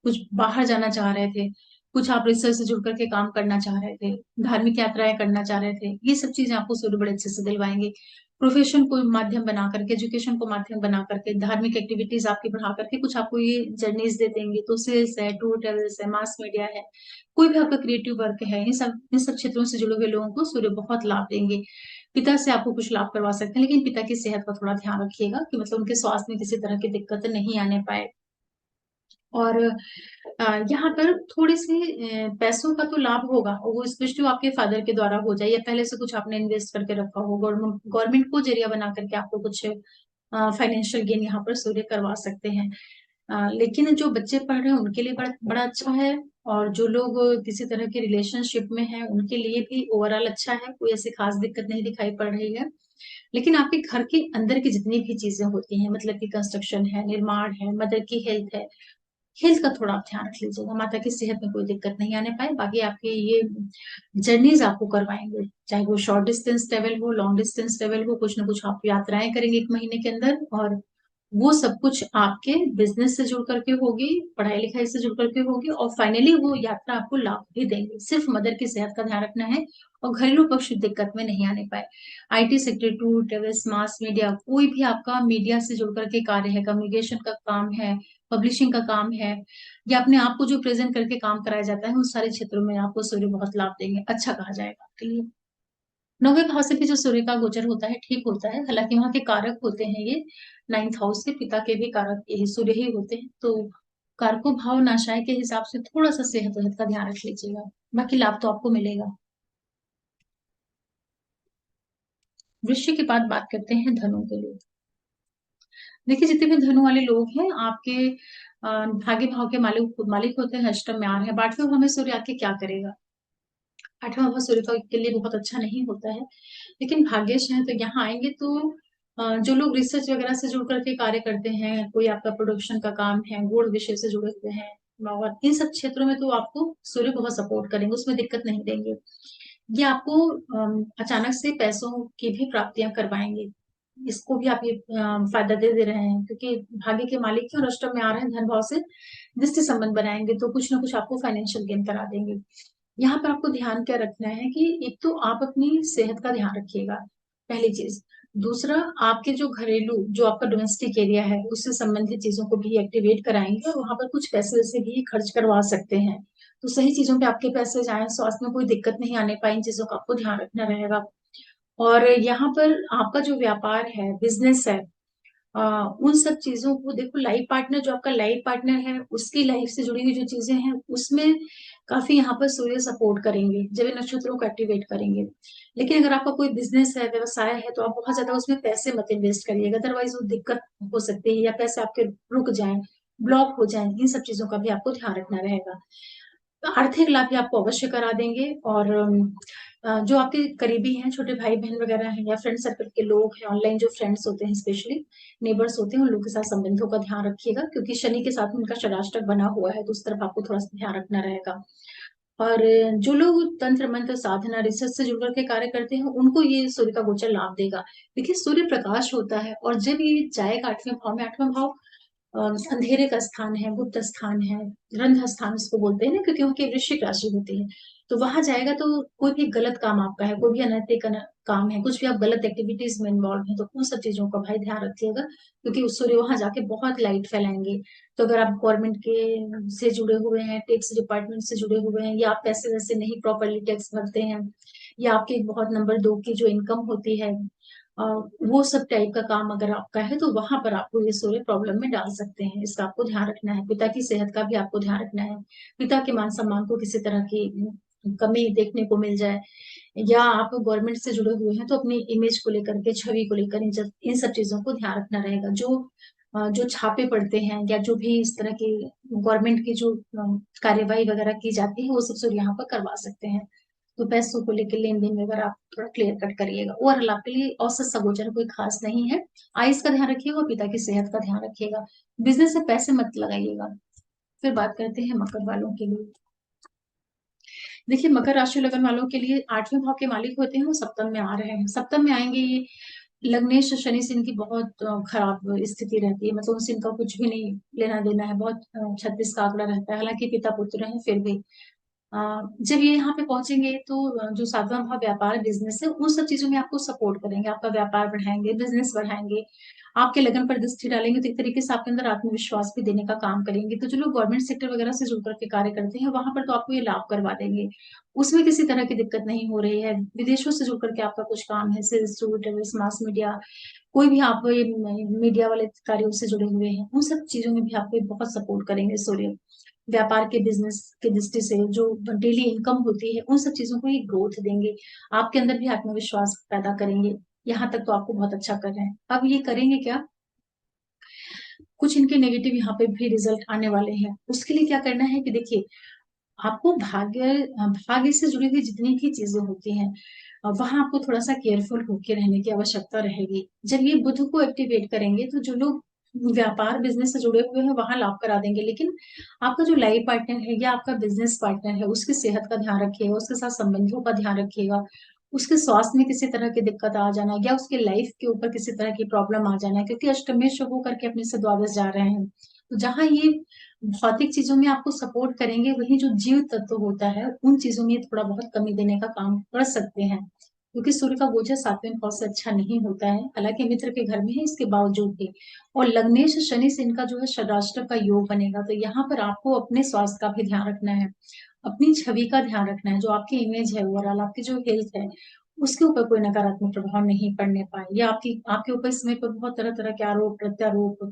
कुछ बाहर जाना चाह रहे थे, कुछ आप रिसर्च से जुड़ करके काम करना चाह रहे थे, धार्मिक यात्राएं करना चाह रहे थे, ये सब चीजें आपको सूर्य बड़े अच्छे से दिलवाएंगे। प्रोफेशन को माध्यम बना करके, एजुकेशन को माध्यम बना करके, धार्मिक एक्टिविटीज आपकी बढ़ा करके कुछ आपको ये जर्नीज दे देंगे। तो सेल्स है, टूर ट्रेवल्स है, मास मीडिया है, कोई भी आपका क्रिएटिव वर्क है, इन सब क्षेत्रों से जुड़े हुए लोगों को सूर्य बहुत लाभ देंगे। पिता से आपको कुछ लाभ करवा सकते हैं, लेकिन पिता की सेहत का थोड़ा ध्यान रखिएगा कि मतलब उनके स्वास्थ्य में किसी तरह की दिक्कत नहीं आने पाए। और यहाँ पर थोड़ी सी पैसों का तो लाभ होगा, और वो स्पेशली आपके फादर के द्वारा हो जाए, या पहले से कुछ आपने इन्वेस्ट करके रखा हो, गवर्नमेंट गवर्नमेंट को जरिया बना करके आपको कुछ फाइनेंशियल गेन यहाँ पर सूर्य करवा सकते हैं। लेकिन जो बच्चे पढ़ रहे हैं उनके लिए बड़ा बड़ा अच्छा है, और जो लोग किसी तरह के रिलेशनशिप में हैं उनके लिए भी ओवरऑल अच्छा है, कोई ऐसी खास दिक्कत नहीं दिखाई पड़ रही है। लेकिन आपके घर के अंदर की जितनी भी चीजें होती हैं, मतलब कि कंस्ट्रक्शन है, निर्माण है, मदर की हेल्थ है, हेल्थ का थोड़ा आप ध्यान रख लीजिएगा, माता की सेहत में कोई दिक्कत नहीं आने पाए। बाकी आपके ये जर्नीज आपको करवाएंगे, चाहे वो शॉर्ट डिस्टेंस ट्रेवल हो, लॉन्ग डिस्टेंस ट्रेवल हो, कुछ ना कुछ आप यात्राएं करेंगे 1 महीने के अंदर, और वो सब कुछ आपके बिजनेस से जुड़ करके होगी, पढ़ाई लिखाई से जुड़ करके होगी, और फाइनली वो यात्रा आपको लाभ भी देंगे। सिर्फ मदर की सेहत का ध्यान रखना है और घरेलू पक्ष दिक्कत में नहीं आने पाए। IT sector, tour travels, mass media, कोई भी आपका मीडिया से जुड़ करके कार्य है, कम्युनिकेशन का काम है, पब्लिशिंग का काम है, या अपने आप को जो प्रेजेंट करके काम कराया जाता है, उस सारे क्षेत्रों में आपको सूर्य बहुत लाभ देंगे, अच्छा कहा जाएगा आपके लिए। नौवे भाव से भी जो सूर्य का गोचर होता है ठीक होता है, हालांकि वहां के कारक होते हैं ये 9th हाउस के, पिता के भी कारक यही सूर्य ही होते हैं, तो कारकों भाव नाशाय के हिसाब से थोड़ा सा सेहत वेहत का ध्यान रख लीजिएगा, बाकी लाभ तो आपको मिलेगा। वृश्चिक के बाद बात करते हैं धनु के लिए। देखिए जितने भी धनु वाले लोग हैं आपके भाग्य भाव के मालिक मालिक होते हैं, अष्टम में आ रहे हैं। 8वें भाव में सूर्य आके क्या करेगा, 8वां भाव सूर्य के लिए बहुत अच्छा नहीं होता है, लेकिन भाग्यश है तो यहाँ आएंगे तो जो लोग रिसर्च वगैरह से जुड़ करके कार्य करते हैं, कोई आपका प्रोडक्शन का काम है, गुण विषय से जुड़े हुए हैं, और इन सब क्षेत्रों में तो आपको सूर्य बहुत सपोर्ट करेंगे, उसमें दिक्कत नहीं देंगे। ये आपको अचानक से पैसों की भी प्राप्तियां करवाएंगे, इसको भी आप ये फायदा दे रहे हैं, क्योंकि भाग्य के मालिक हैं और अष्टम में आ रहे हैं, धन भाव से दृष्टि संबंध बनाएंगे तो कुछ ना कुछ आपको फाइनेंशियल गेन करा देंगे। यहाँ पर आपको ध्यान क्या रखना है कि एक तो आप अपनी सेहत का ध्यान रखिएगा, पहली चीज। दूसरा, आपके जो घरेलू, जो आपका डोमेस्टिक एरिया है, उससे संबंधित चीजों को भी एक्टिवेट कराएंगे, और वहां पर कुछ पैसे वैसे भी खर्च करवा सकते हैं, तो सही चीजों पे आपके पैसे जाएं, स्वास्थ्य में कोई दिक्कत नहीं आने पाए, इन चीजों का आपको ध्यान रखना रहेगा। और यहाँ पर आपका जो व्यापार है, बिजनेस है, उन सब चीजों को देखो, लाइफ पार्टनर, जो आपका लाइफ पार्टनर है उसकी लाइफ से जुड़ी हुई जो चीजें हैं उसमें काफी यहाँ पर सूर्य सपोर्ट करेंगे, जब ये नक्षत्रों को एक्टिवेट करेंगे। लेकिन अगर आपका कोई बिजनेस है, व्यवसाय है, तो आप बहुत ज्यादा उसमें पैसे मत इन्वेस्ट करिएगा, अदरवाइज वो दिक्कत हो सकती है, या पैसे आपके रुक जाएं, ब्लॉक हो जाएं, इन सब चीजों का भी आपको ध्यान रखना रहेगा। तो आर्थिक लाभ भी आपको अवश्य करा देंगे। और जो आपके करीबी हैं, छोटे भाई बहन वगैरह हैं, या फ्रेंड सर्कल के लोग हैं, ऑनलाइन जो फ्रेंड्स होते हैं, स्पेशली नेबर्स होते हैं, उन लोगों के साथ संबंधों का ध्यान रखिएगा, क्योंकि शनि के साथ में उनका षडाष्टक बना हुआ है, तो उस तरफ आपको थोड़ा सा ध्यान रखना रहेगा। और जो लोग तंत्र मंत्र साधना रिसर्च से जुड़कर के कार्य करते हैं, उनको ये सूर्य का गोचर लाभ देगा। देखिए सूर्य प्रकाश होता है, और जब ये जाएगा 8वें भाव में, 8वां भाव अंधेरे का स्थान है, गुप्त स्थान है, रंध्र स्थान इसको बोलते हैं ना, क्योंकि उनकी वृश्चिक राशि होती है। तो वहां जाएगा तो कोई भी गलत काम आपका है, कोई भी अनैतिक काम है, कुछ भी आप गलत एक्टिविटीज में इन्वॉल्व है, तो उन सब चीजों का भाई ध्यान रखिएगा, क्योंकि उस सूर्य वहां जाके बहुत लाइट फैलाएंगे। तो अगर आप गवर्नमेंट के से जुड़े हुए हैं, टैक्स डिपार्टमेंट से जुड़े हुए हैं, या आप पैसे वैसे नहीं प्रॉपरली टैक्स भरते हैं, या आपकी बहुत नंबर 2 की जो इनकम होती है, अ, वो सब टाइप का काम अगर आपका है, तो वहां पर आपको ये सूर्य प्रॉब्लम में डाल सकते हैं, इसका आपको ध्यान रखना है। पिता की सेहत का भी आपको ध्यान रखना है, पिता के मान सम्मान को किसी तरह की कमी देखने को मिल जाए, या आप गवर्नमेंट से जुड़े हुए हैं तो अपनी इमेज को लेकर के, छवि को लेकर इन सब चीजों को ध्यान रखना रहेगा। जो जो छापे पड़ते हैं या जो भी इस तरह की गवर्नमेंट की जो कार्यवाही वगैरह की जाती है वो सब सूर्य यहाँ पर करवा सकते हैं। तो पैसों को लेकर लेन देन वगैरह आप थोड़ा क्लियर कट करिएगा। ओवरऑल आपके लिए औसत सा गोचर कोई खास नहीं है। आइस का ध्यान रखिएगा, पिता की सेहत का ध्यान रखिएगा। बिजनेस से पैसे मत लगाइएगा। फिर बात करते हैं मकर वालों के लिए। देखिए, मकर राशि लगन वालों के लिए 8वें भाव के मालिक होते हैं वो सप्तम में आ रहे हैं। सप्तम में आएंगे ये लग्नेश शनि से इनकी बहुत खराब स्थिति रहती है, मतलब उनसे इनका कुछ भी नहीं लेना देना है। बहुत 36 का आंकड़ा रहता है, हालांकि पिता पुत्र हैं फिर भी। जब ये यहाँ पे पहुंचेंगे तो जो 7वां भाव व्यापार बिजनेस है उन सब चीजों में आपको सपोर्ट करेंगे, आपका व्यापार बढ़ाएंगे, बिजनेस बढ़ाएंगे, आपके लगन पर दृष्टि डालेंगे, तो एक तरीके से आपके अंदर आत्मविश्वास भी देने का काम करेंगे। तो जो लोग गवर्नमेंट सेक्टर वगैरह से जुड़ करके कार्य करते हैं वहां पर तो आपको ये लाभ करवा देंगे, उसमें किसी तरह की दिक्कत नहीं हो रही है। विदेशों से जुड़ करके आपका कुछ काम है, सेल्स, मास मीडिया, कोई भी आप ये मीडिया वाले कार्यों से जुड़े हुए हैं, उन सब चीजों में भी आपको बहुत सपोर्ट करेंगे सूर्य। व्यापार के बिजनेस के दृष्टि से जो डेली इनकम होती है उन सब चीजों को ये ग्रोथ देंगे, आपके अंदर भी आत्मविश्वास पैदा करेंगे। यहाँ तक तो आपको बहुत अच्छा कर रहे हैं। अब ये करेंगे क्या, कुछ इनके नेगेटिव यहाँ पे भी रिजल्ट आने वाले हैं। उसके लिए क्या करना है कि देखिए, आपको भाग्य से जुड़ी हुई जितनी भी चीजें होती हैं वहां आपको थोड़ा सा केयरफुल होकर रहने की आवश्यकता रहेगी। जब ये बुध को एक्टिवेट करेंगे तो जो लोग व्यापार बिजनेस से जुड़े हुए हैं वहां लाभ करा देंगे, लेकिन आपका जो लाइफ पार्टनर है या आपका बिजनेस पार्टनर है उसकी सेहत का ध्यान रखिएगा, उसके साथ संबंधों का ध्यान रखिएगा। उसके स्वास्थ्य में किसी तरह की दिक्कत आ जाना या उसके लाइफ के ऊपर किसी तरह की प्रॉब्लम आ जाना, क्योंकि अष्टमेश शुभ होकर के अपने से द्वादश जा रहे हैं। तो जहां ये भौतिक चीजों में आपको सपोर्ट करेंगे, वही जो जीव तत्व होता है उन चीजों में थोड़ा बहुत कमी देने का काम कर सकते हैं, क्योंकि सूर्य का गोचर 7वें भाव से अच्छा नहीं होता है। हालांकि मित्र के घर में है इसके बावजूद भी, और लग्नेश शनि से इनका जो है षडाष्टक का योग बनेगा, तो यहाँ पर आपको अपने स्वास्थ्य का भी ध्यान रखना है, अपनी छवि का ध्यान रखना है, जो आपकी इमेज है, ओवरऑल आपकी जो हेल्थ है उसके ऊपर कोई नकारात्मक प्रभाव नहीं पड़ने पाए, या आपके ऊपर इस समय पर बहुत तरह तरह के आरोप प्रत्यारोप,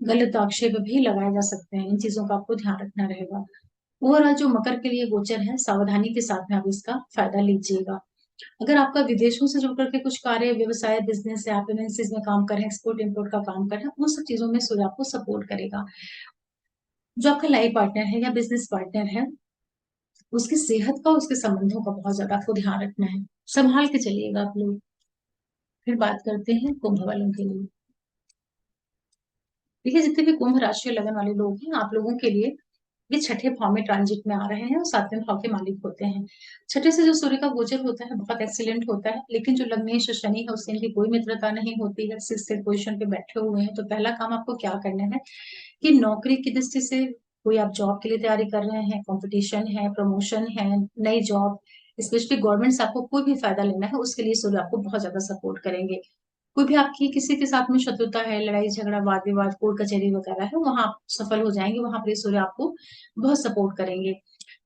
गलत आक्षेप भी लगाए जा सकते हैं। इन चीजों का आपको ध्यान रखना रहेगा। ओवरऑल जो मकर के लिए गोचर है, सावधानी के साथ में आप इसका फायदा लीजिएगा। अगर आपका विदेशों से जुड़ करके कुछ कार्य, व्यवसाय, बिजनेस है, आप एमएनसीज में काम कर रहे हैं, एक्सपोर्ट इम्पोर्ट का काम कर रहे हैं, उन सब चीजों में सूर्य आपको सपोर्ट करेगा। जो आपका लाइफ पार्टनर है या बिजनेस पार्टनर है उसकी सेहत का, उसके संबंधों का बहुत ज्यादा आपको ध्यान रखना है, संभाल के चलिएगा आप लोग। फिर बात करते हैं कुंभ वालों के लिए। देखिए, जितने भी कुंभ राशि और लगन वाले लोग हैं, आप लोगों के लिए ये छठे भाव में ट्रांजिट में आ रहे हैं और 7वें भाव के मालिक होते हैं। छठे से जो सूर्य का गोचर होता है बहुत एक्सीलेंट होता है, लेकिन जो लग्नेश शनि है उससे इनकी कोई मित्रता नहीं होती है, 6th पोजीशन पे बैठे हुए हैं। तो पहला काम आपको क्या करना है कि नौकरी की दृष्टि से कोई आप जॉब के लिए तैयारी कर रहे हैं, कंपटीशन है, प्रमोशन है, नई जॉब, स्पेशली गवर्नमेंट से आपको कोई भी फायदा लेना है, उसके लिए सूर्य आपको बहुत ज्यादा सपोर्ट करेंगे। कोई भी आपकी किसी के साथ में शत्रुता है, लड़ाई झगड़ा, वाद विवाद, कोर्ट कचहरी वगैरह है, वहां आप सफल हो जाएंगे, वहां पर सूर्य आपको बहुत सपोर्ट करेंगे।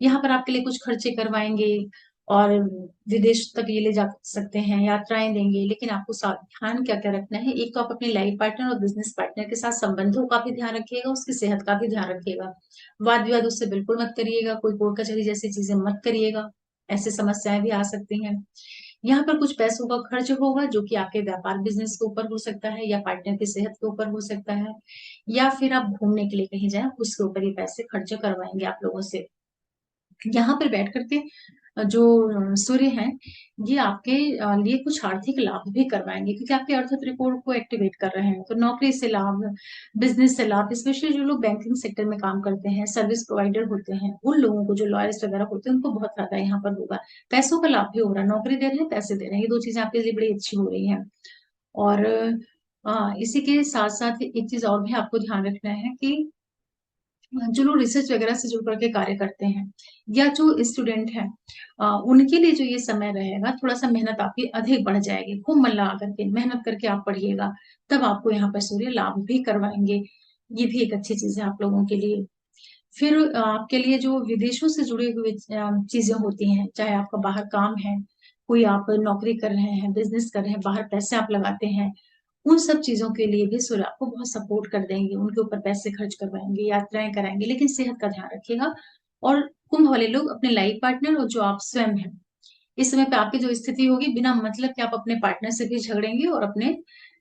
यहाँ पर आपके लिए कुछ खर्चे करवाएंगे और विदेश तक ये ले जा सकते हैं, यात्राएं देंगे, लेकिन आपको ध्यान क्या क्या रखना है। एक तो आप अपने लाइफ पार्टनर और बिजनेस पार्टनर के साथ संबंधों का भी ध्यान रखिएगा, उसकी सेहत का भी ध्यान रखिएगा। वाद विवाद उससे बिल्कुल मत करिएगा, कोई कोर्ट कचहरी जैसी चीजें मत करिएगा, ऐसी समस्याएं भी आ सकती हैं। यहाँ पर कुछ पैसों का खर्च होगा जो कि आपके व्यापार बिजनेस के ऊपर हो सकता है, या पार्टनर की सेहत के ऊपर हो सकता है, या फिर आप घूमने के लिए कहीं जाए उसके ऊपर ये पैसे खर्च करवाएंगे आप लोगों से। यहाँ पर बैठ करके जो सूर्य हैं ये आपके लिए कुछ आर्थिक लाभ भी करवाएंगे, क्योंकि आपके अर्थ त्रिकोण को एक्टिवेट कर रहे हैं। तो नौकरी से लाभ, बिजनेस से लाभ, स्पेशली जो लोग बैंकिंग सेक्टर में काम करते हैं, सर्विस प्रोवाइडर होते हैं, उन लोगों को, जो लॉयर्स वगैरह होते हैं, उनको बहुत फायदा यहाँ पर होगा। पैसों का लाभ भी हो रहा है, नौकरी दे रहे हैं, पैसे दे रहे हैं, ये दो चीजें आपके लिए बड़ी अच्छी हो रही हैं। और इसी के साथ साथ एक चीज और भी आपको ध्यान रखना है कि जो लोग रिसर्च वगैरह से जुड़ करके कार्य करते हैं या जो स्टूडेंट हैं, उनके लिए जो ये समय रहेगा, थोड़ा सा मेहनत आपकी अधिक बढ़ जाएगी। खूब मन लगा करके मेहनत करके आप पढ़िएगा, तब आपको यहाँ पर सूर्य लाभ भी करवाएंगे। ये भी एक अच्छी चीज है आप लोगों के लिए। फिर आपके लिए जो विदेशों से जुड़ी हुई चीजें होती हैं, चाहे आपका बाहर काम है, कोई आप नौकरी कर रहे हैं, बिजनेस कर रहे हैं, बाहर पैसे आप लगाते हैं, उन सब चीजों के लिए भी सूर्य आपको बहुत सपोर्ट कर देंगे, उनके ऊपर पैसे खर्च करवाएंगे, यात्राएं कराएंगे, लेकिन सेहत का ध्यान रखिएगा। और कुंभ वाले लोग अपने लाइफ पार्टनर और जो आप स्वयं हैं, इस समय पे आपकी जो स्थिति होगी, बिना मतलब कि आप अपने पार्टनर से भी झगड़ेंगे और अपने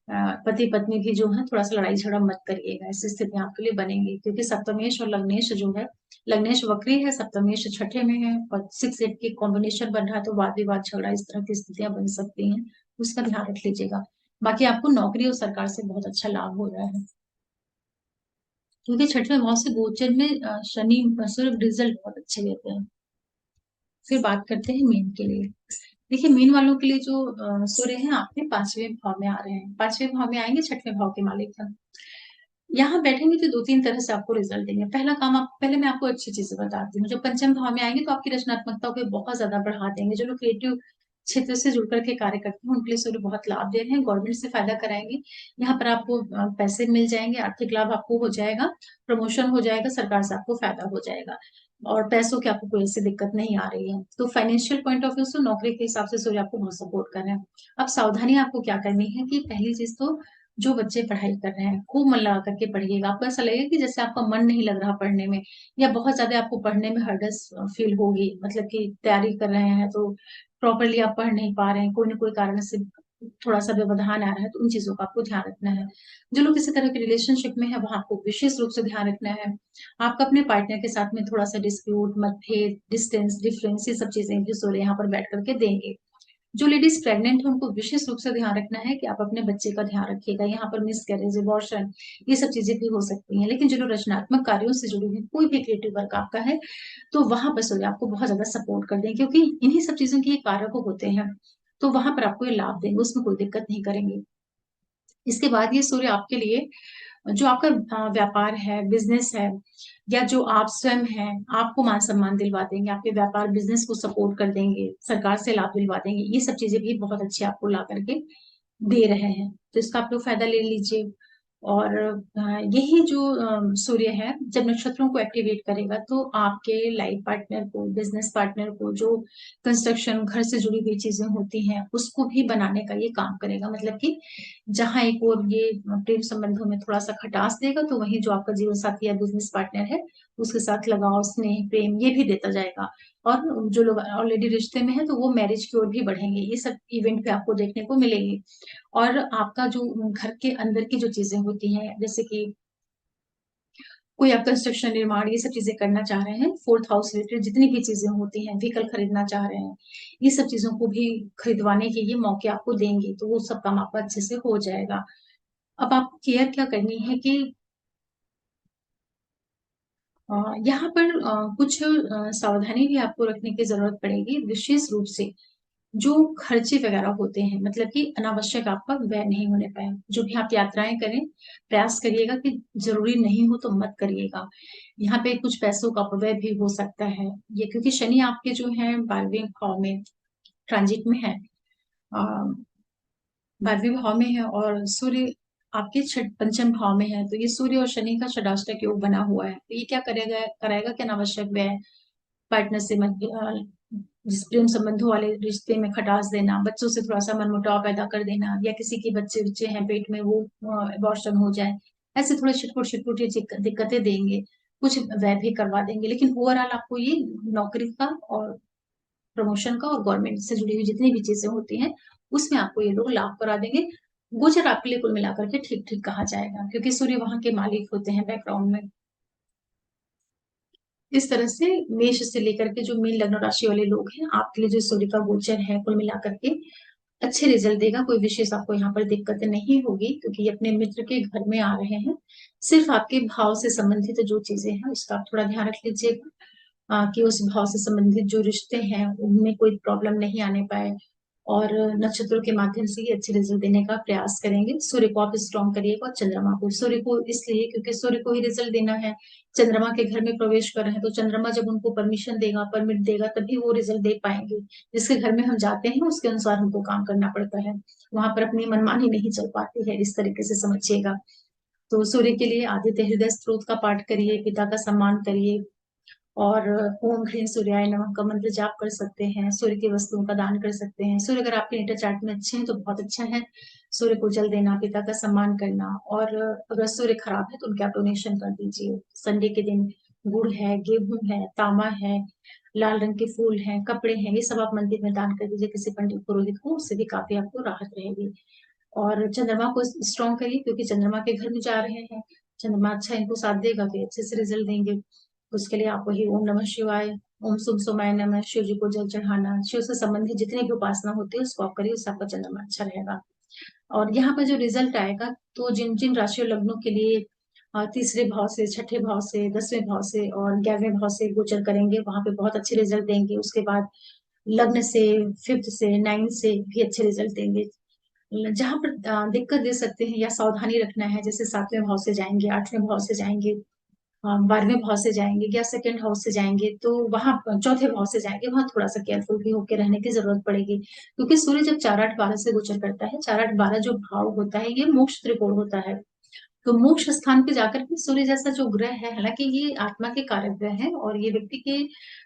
पति पत्नी भी जो है थोड़ा सा लड़ाई झगड़ा मत करिएगा, ऐसी स्थिति आपके लिए बनेगी, क्योंकि सप्तमेश और लग्नेश जो है, लग्नेश वक्री है, सप्तमेश छठे में है और 6 8 की कॉम्बिनेशन बन रहा है, तो वाद विवाद झगड़ा इस तरह की स्थितियां बन सकती हैं, उसका ध्यान रख लीजिएगा। बाकी आपको नौकरी और सरकार से बहुत अच्छा लाभ हो रहा है, क्योंकि छठवें भाव से गोचर में शनि सूर्य रिजल्ट बहुत अच्छे देते हैं। फिर बात करते हैं मीन के लिए। देखिए मीन वालों के लिए जो सूर्य है आपके 5वें भाव में आ रहे हैं, 5वें भाव में आएंगे, छठवें भाव के मालिक हैं। यहाँ बैठेंगे तो 2 3 तरह से आपको रिजल्ट देंगे। पहला काम, आप पहले मैं आपको अच्छी चीजें बताती हूँ। जब पंचम भाव में आएंगे तो आपकी रचनात्मकता को बहुत ज्यादा बढ़ा देंगे। जो लोग क्रिएटिव क्षेत्र से जुड़ करके कार्य करते हैं उनके लिए सूर्य बहुत लाभ दे रहे हैं, गवर्नमेंट से फायदा कराएंगे। यहाँ पर आपको पैसे मिल जाएंगे, आर्थिक लाभ आपको हो जाएगा, प्रमोशन हो जाएगा, सरकार से आपको फायदा हो जाएगा, और पैसों की आपको कोई ऐसी दिक्कत नहीं आ रही है। तो फाइनेंशियल पॉइंट ऑफ व्यू से नौकरी के हिसाब से सूर्य आपको बहुत सपोर्ट कर रहे हैं। अब सावधानी आपको क्या करनी है कि पहली चीज तो, जो बच्चे पढ़ाई कर रहे हैं खूब मन लगा करके पढ़िएगा। आपको ऐसा लगेगा कि जैसे आपका मन नहीं लग रहा पढ़ने में, या बहुत ज्यादा आपको पढ़ने में हर्डस फील होगी, मतलब कि तैयारी कर रहे हैं तो प्रॉपरली आप पढ़ नहीं पा रहे हैं, कोई ना कोई कारण से थोड़ा सा व्यवधान आ रहा है, तो उन चीजों का आपको ध्यान रखना है। जो लोग किसी तरह के रिलेशनशिप में है वहां आपको विशेष रूप से ध्यान रखना है। आपका अपने पार्टनर के साथ में थोड़ा सा डिस्प्यूट, मतभेद, डिस्टेंस, डिफरेंस, ये सब चीजें जो सोरे यहाँ पर बैठ करके देंगे। जो लेडीज प्रेग्नेंट है उनको विशेष रूप से ध्यान रखना है कि आप अपने बच्चे का ध्यान रखिएगा। यहाँ पर मिस कैरेज, अबॉर्शन, ये सब चीजें भी हो सकती हैं। लेकिन जो लोग रचनात्मक कार्यों से जुड़ी हुई, कोई भी क्रिएटिव वर्क आपका है, तो वहां पर सूर्य आपको बहुत ज्यादा सपोर्ट कर देंगे, क्योंकि इन्हीं सब चीजों के ये कारक होते हैं, तो वहां पर आपको ये लाभ देंगे, उसमें कोई दिक्कत नहीं करेंगे। इसके बाद ये सूर्य आपके लिए, जो आपका व्यापार है, बिजनेस है, या जो आप स्वयं हैं, आपको मान सम्मान दिलवा देंगे, आपके व्यापार बिजनेस को सपोर्ट कर देंगे, सरकार से लाभ दिलवा देंगे। ये सब चीजें भी बहुत अच्छी आपको ला करके दे रहे हैं, तो इसका आप लोग फायदा ले लीजिए। और यही जो सूर्य है जब नक्षत्रों को एक्टिवेट करेगा तो आपके लाइफ पार्टनर को, बिजनेस पार्टनर को, जो कंस्ट्रक्शन घर से जुड़ी हुई चीजें होती हैं उसको भी बनाने का ये काम करेगा। मतलब कि जहां एक और ये प्रेम संबंधों में थोड़ा सा खटास देगा, तो वहीं जो आपका जीवन साथी या बिजनेस पार्टनर है उसके साथ लगाव, स्नेह, प्रेम ये भी देता जाएगा। और जो लोग ऑलरेडी रिश्ते में है तो वो मैरिज की ओर भी बढ़ेंगे। ये सब इवेंट पे आपको देखने को मिलेंगे। और आपका जो घर के अंदर की जो चीजें होती हैं, जैसे कि कोई आप कंस्ट्रक्शन, निर्माण, ये सब चीजें करना चाह रहे हैं, 4th हाउस रिलेटेड जितनी भी चीजें होती हैं, व्हीकल खरीदना चाह रहे हैं, ये सब चीजों को भी खरीदवाने के ये मौके आपको देंगे, तो वो सब काम आपका अच्छे से हो जाएगा। अब आपको केयर क्या करनी है कि यहाँ पर कुछ सावधानी भी आपको रखने की जरूरत पड़ेगी, विशेष रूप से जो खर्चे वगैरह होते हैं, मतलब कि अनावश्यक आपका व्यय नहीं होने पाए। जो भी आप यात्राएं करें, प्रयास करिएगा कि जरूरी नहीं हो तो मत करिएगा। यहाँ पे कुछ पैसों का अपव्यय भी हो सकता है, ये क्योंकि शनि आपके जो है 12वें भाव में ट्रांजिट में है, 12वें भाव में है, और सूर्य आपके छठ पंचम भाव में है, तो ये सूर्य और शनि का षडाष्टक योग बना हुआ है। तो ये क्या करेगा, कराएगा कि अनावश्यक व्यय, पार्टनर से जिस प्रेम संबंधों वाले रिश्ते में खटास देना, बच्चों से थोड़ा सा मनमुटाव पैदा कर देना, या किसी के बच्चे बच्चे हैं पेट में वो अबॉर्शन हो जाए, ऐसे थोड़े छिटपुट छिटपुट ये दिक्कतें देंगे, कुछ व्यय भी करवा देंगे। लेकिन ओवरऑल आपको ये नौकरी का और प्रमोशन का और गवर्नमेंट से जुड़ी हुई जितनी भी चीजें होती हैं उसमें आपको ये लोग लाभ करा देंगे। गोचर आपके लिए कुल मिलाकर के ठीक ठीक कहा जाएगा, क्योंकि सूर्य वहां के मालिक होते हैं बैकग्राउंड में। इस तरह से मेष से लेकर के जो मीन लग्न राशि वाले लोग हैं, आपके लिए जो सूर्य का गोचर है कुल मिलाकर के अच्छे रिजल्ट देगा। कोई विशेष आपको यहाँ पर दिक्कत नहीं होगी, क्योंकि ये अपने मित्र के घर में आ रहे हैं। सिर्फ आपके भाव से संबंधित जो चीजें हैं उसका आप थोड़ा ध्यान रख लीजिएगा, कि उस भाव से संबंधित जो रिश्ते हैं उनमें कोई प्रॉब्लम नहीं आने पाए, और नक्षत्रों के माध्यम से ये अच्छे रिजल्ट देने का प्रयास करेंगे। सूर्य को आप स्ट्रॉन्ग करिएगा, और चंद्रमा को, सूर्य को इसलिए क्योंकि सूर्य को ही रिजल्ट देना है। चंद्रमा के घर में प्रवेश कर रहे हैं तो चंद्रमा जब उनको परमिशन देगा, परमिट देगा, तभी वो रिजल्ट दे पाएंगे। जिसके घर में हम जाते हैं उसके अनुसार हमको काम करना पड़ता है, वहां पर अपनी मनमानी नहीं चल पाती है, इस तरीके से समझिएगा। तो सूर्य के लिए आदित्य हृदय स्त्रोत का पाठ करिए, पिता का सम्मान करिए, और ओम ह्रीं सूर्याय नमः का मंत्र जाप कर सकते हैं, सूर्य की वस्तुओं का दान कर सकते हैं। सूर्य अगर आपके नेटर चार्ट में अच्छे हैं तो बहुत अच्छा है, सूर्य को जल देना, पिता का सम्मान करना, और अगर सूर्य खराब है तो उनके आप डोनेशन कर दीजिए। संडे के दिन गुड़ है, गेहूं है, तांबा है, लाल रंग के फूल हैं, कपड़े हैं, ये सब आप मंदिर में दान कर दीजिए किसी पंडित पुरोहित को, उससे भी काफी आपको राहत रहेगी। और चंद्रमा को स्ट्रॉन्ग करिए, क्योंकि चंद्रमा के घर में जा रहे हैं। चंद्रमा अच्छा इनको साथ देगा तो अच्छे से रिजल्ट देंगे। उसके लिए आप वही ओम नमः शिवाय, ओम सुम सुमाय नमः, शिव जी को जल चढ़ाना, शिव से संबंधित जितनी भी उपासना होती है उसको आप करिए, उससे आपका चंद्रमा अच्छा रहेगा। और यहाँ पर जो रिजल्ट आएगा, तो जिन जिन राशि और लग्नों के लिए तीसरे भाव से, छठे भाव से, 10वें भाव से और 11वें भाव से गोचर करेंगे, वहां पे बहुत अच्छे रिजल्ट देंगे। उसके बाद लग्न से, फिफ्थ से, नाइन्थ से भी अच्छे रिजल्ट देंगे। जहां पर दिक्कत दे सकते हैं या सावधानी रखना है, जैसे 7वें भाव से जाएंगे, 8वें भाव से जाएंगे, 12वें भाव से जाएंगे या सेकंड हाउस से जाएंगे, तो वहां चौथे भाव से जाएंगे, वहां थोड़ा सा केयरफुल भी होकर रहने की जरूरत पड़ेगी। क्योंकि सूर्य जब 4 8 12 से गोचर करता है, 4 8 12 जो भाव होता है ये मोक्ष त्रिकोण होता है। तो मोक्ष स्थान पे जाकर के सूर्य जैसा जो ग्रह है, हालांकि ये आत्मा के कारक ग्रह है और ये व्यक्ति के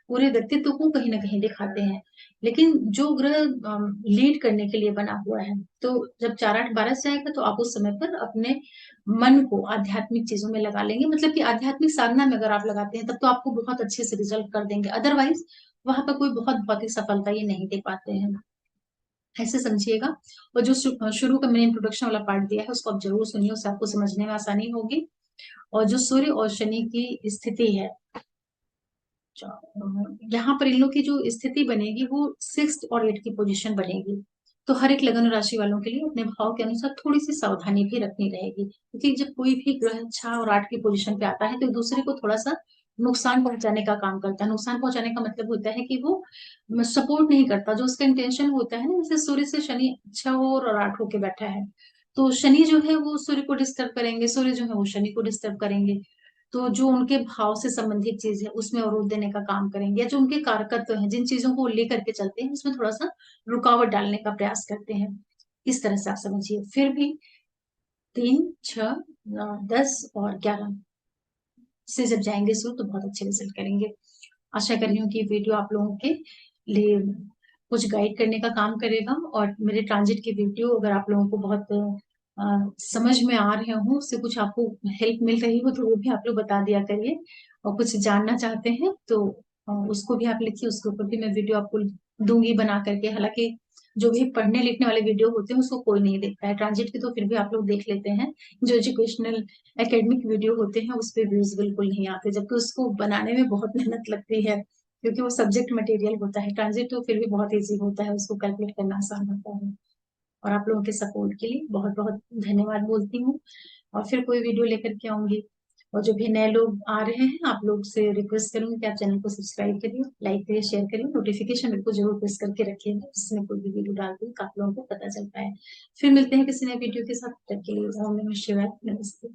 पूरे व्यक्तित्व को कहीं ना कहीं दिखाते हैं, लेकिन जो ग्रह लीड करने के लिए बना हुआ है, तो जब 4 8 12 से आएगा तो आप उस समय पर अपने मन को आध्यात्मिक चीजों में लगा लेंगे। मतलब कि आध्यात्मिक साधना में अगर आप लगाते हैं तब तो आपको बहुत अच्छे से रिजल्ट कर देंगे, अदरवाइज वहां पर कोई बहुत भौतिक सफलता ये नहीं दे पाते हैं, ऐसे समझिएगा। और जो शुरू का मैंने इंट्रोडक्शन वाला पार्ट दिया है उसको आप जरूर सुनिए, उससे आपको समझने में आसानी होगी। और जो सूर्य और शनि की स्थिति है, यहाँ पर इन लोग की जो स्थिति बनेगी वो 6 और 8 की पोजीशन बनेगी। तो हर एक लगन राशि वालों के लिए अपने भाव के अनुसार थोड़ी सी सावधानी भी रखनी रहेगी, क्योंकि जब कोई भी ग्रह 6 और 8 की पोजीशन पे आता है तो एक दूसरे को थोड़ा सा नुकसान पहुंचाने का काम करता है। नुकसान पहुंचाने का मतलब होता है कि वो सपोर्ट नहीं करता, जो उसका इंटेंशन होता है ना, जैसे सूर्य से शनि 6 और 8 होके बैठा है, तो शनि जो है वो सूर्य को डिस्टर्ब करेंगे, सूर्य जो है वो शनि को डिस्टर्ब करेंगे। तो जो उनके भाव से संबंधित चीज है उसमें अवरोध देने का काम करेंगे, या जो उनके कारकत्व है, जिन चीजों को वो लेकर के चलते हैं उसमें थोड़ा सा रुकावट डालने का प्रयास करते हैं। इस तरह से आप समझिए। फिर भी 3 6 10 और 11 से जब जाएंगे शुरू तो बहुत अच्छे रिजल्ट करेंगे। आशा कर रही हूँ कि वीडियो आप लोगों के लिए कुछ गाइड करने का काम करेगा। और मेरे ट्रांजिट की वीडियो अगर आप लोगों को बहुत समझ में आ रहे हो, उससे कुछ आपको हेल्प मिल रही हो, तो वो भी आप लोग बता दिया करिए। और कुछ जानना चाहते हैं तो उसको भी आप लिखिए, उसके ऊपर भी मैं वीडियो आपको दूंगी बना करके। हालांकि जो भी पढ़ने लिखने वाले वीडियो होते हैं उसको कोई नहीं देखता है, ट्रांजिट की तो फिर भी आप लोग देख लेते हैं। जो एजुकेशनल एकेडमिक वीडियो होते हैं उस पर व्यूज बिल्कुल नहीं आते, जबकि उसको बनाने में बहुत मेहनत लगती है, क्योंकि वो सब्जेक्ट मटेरियल होता है। ट्रांजिट तो फिर भी बहुत इजी होता है, उसको कैलकुलेट करना आसान होता है। और आप लोगों के सपोर्ट के लिए बहुत बहुत धन्यवाद बोलती हूँ। और फिर कोई वीडियो लेकर के आऊंगी। और जो भी नए लोग आ रहे हैं, आप लोग से रिक्वेस्ट करूंगी कि आप चैनल को सब्सक्राइब करिए, लाइक करिए, शेयर करिए, नोटिफिकेशन बिल्कुल जरूर प्रेस करके रखिएगा, जिसमें कोई भी वीडियो डालती हूँ आप लोगों को पता चलता है। फिर मिलते हैं किसी नए वीडियो के साथ, तब तक के लिए ओम नमः शिवाय, नमस्ते।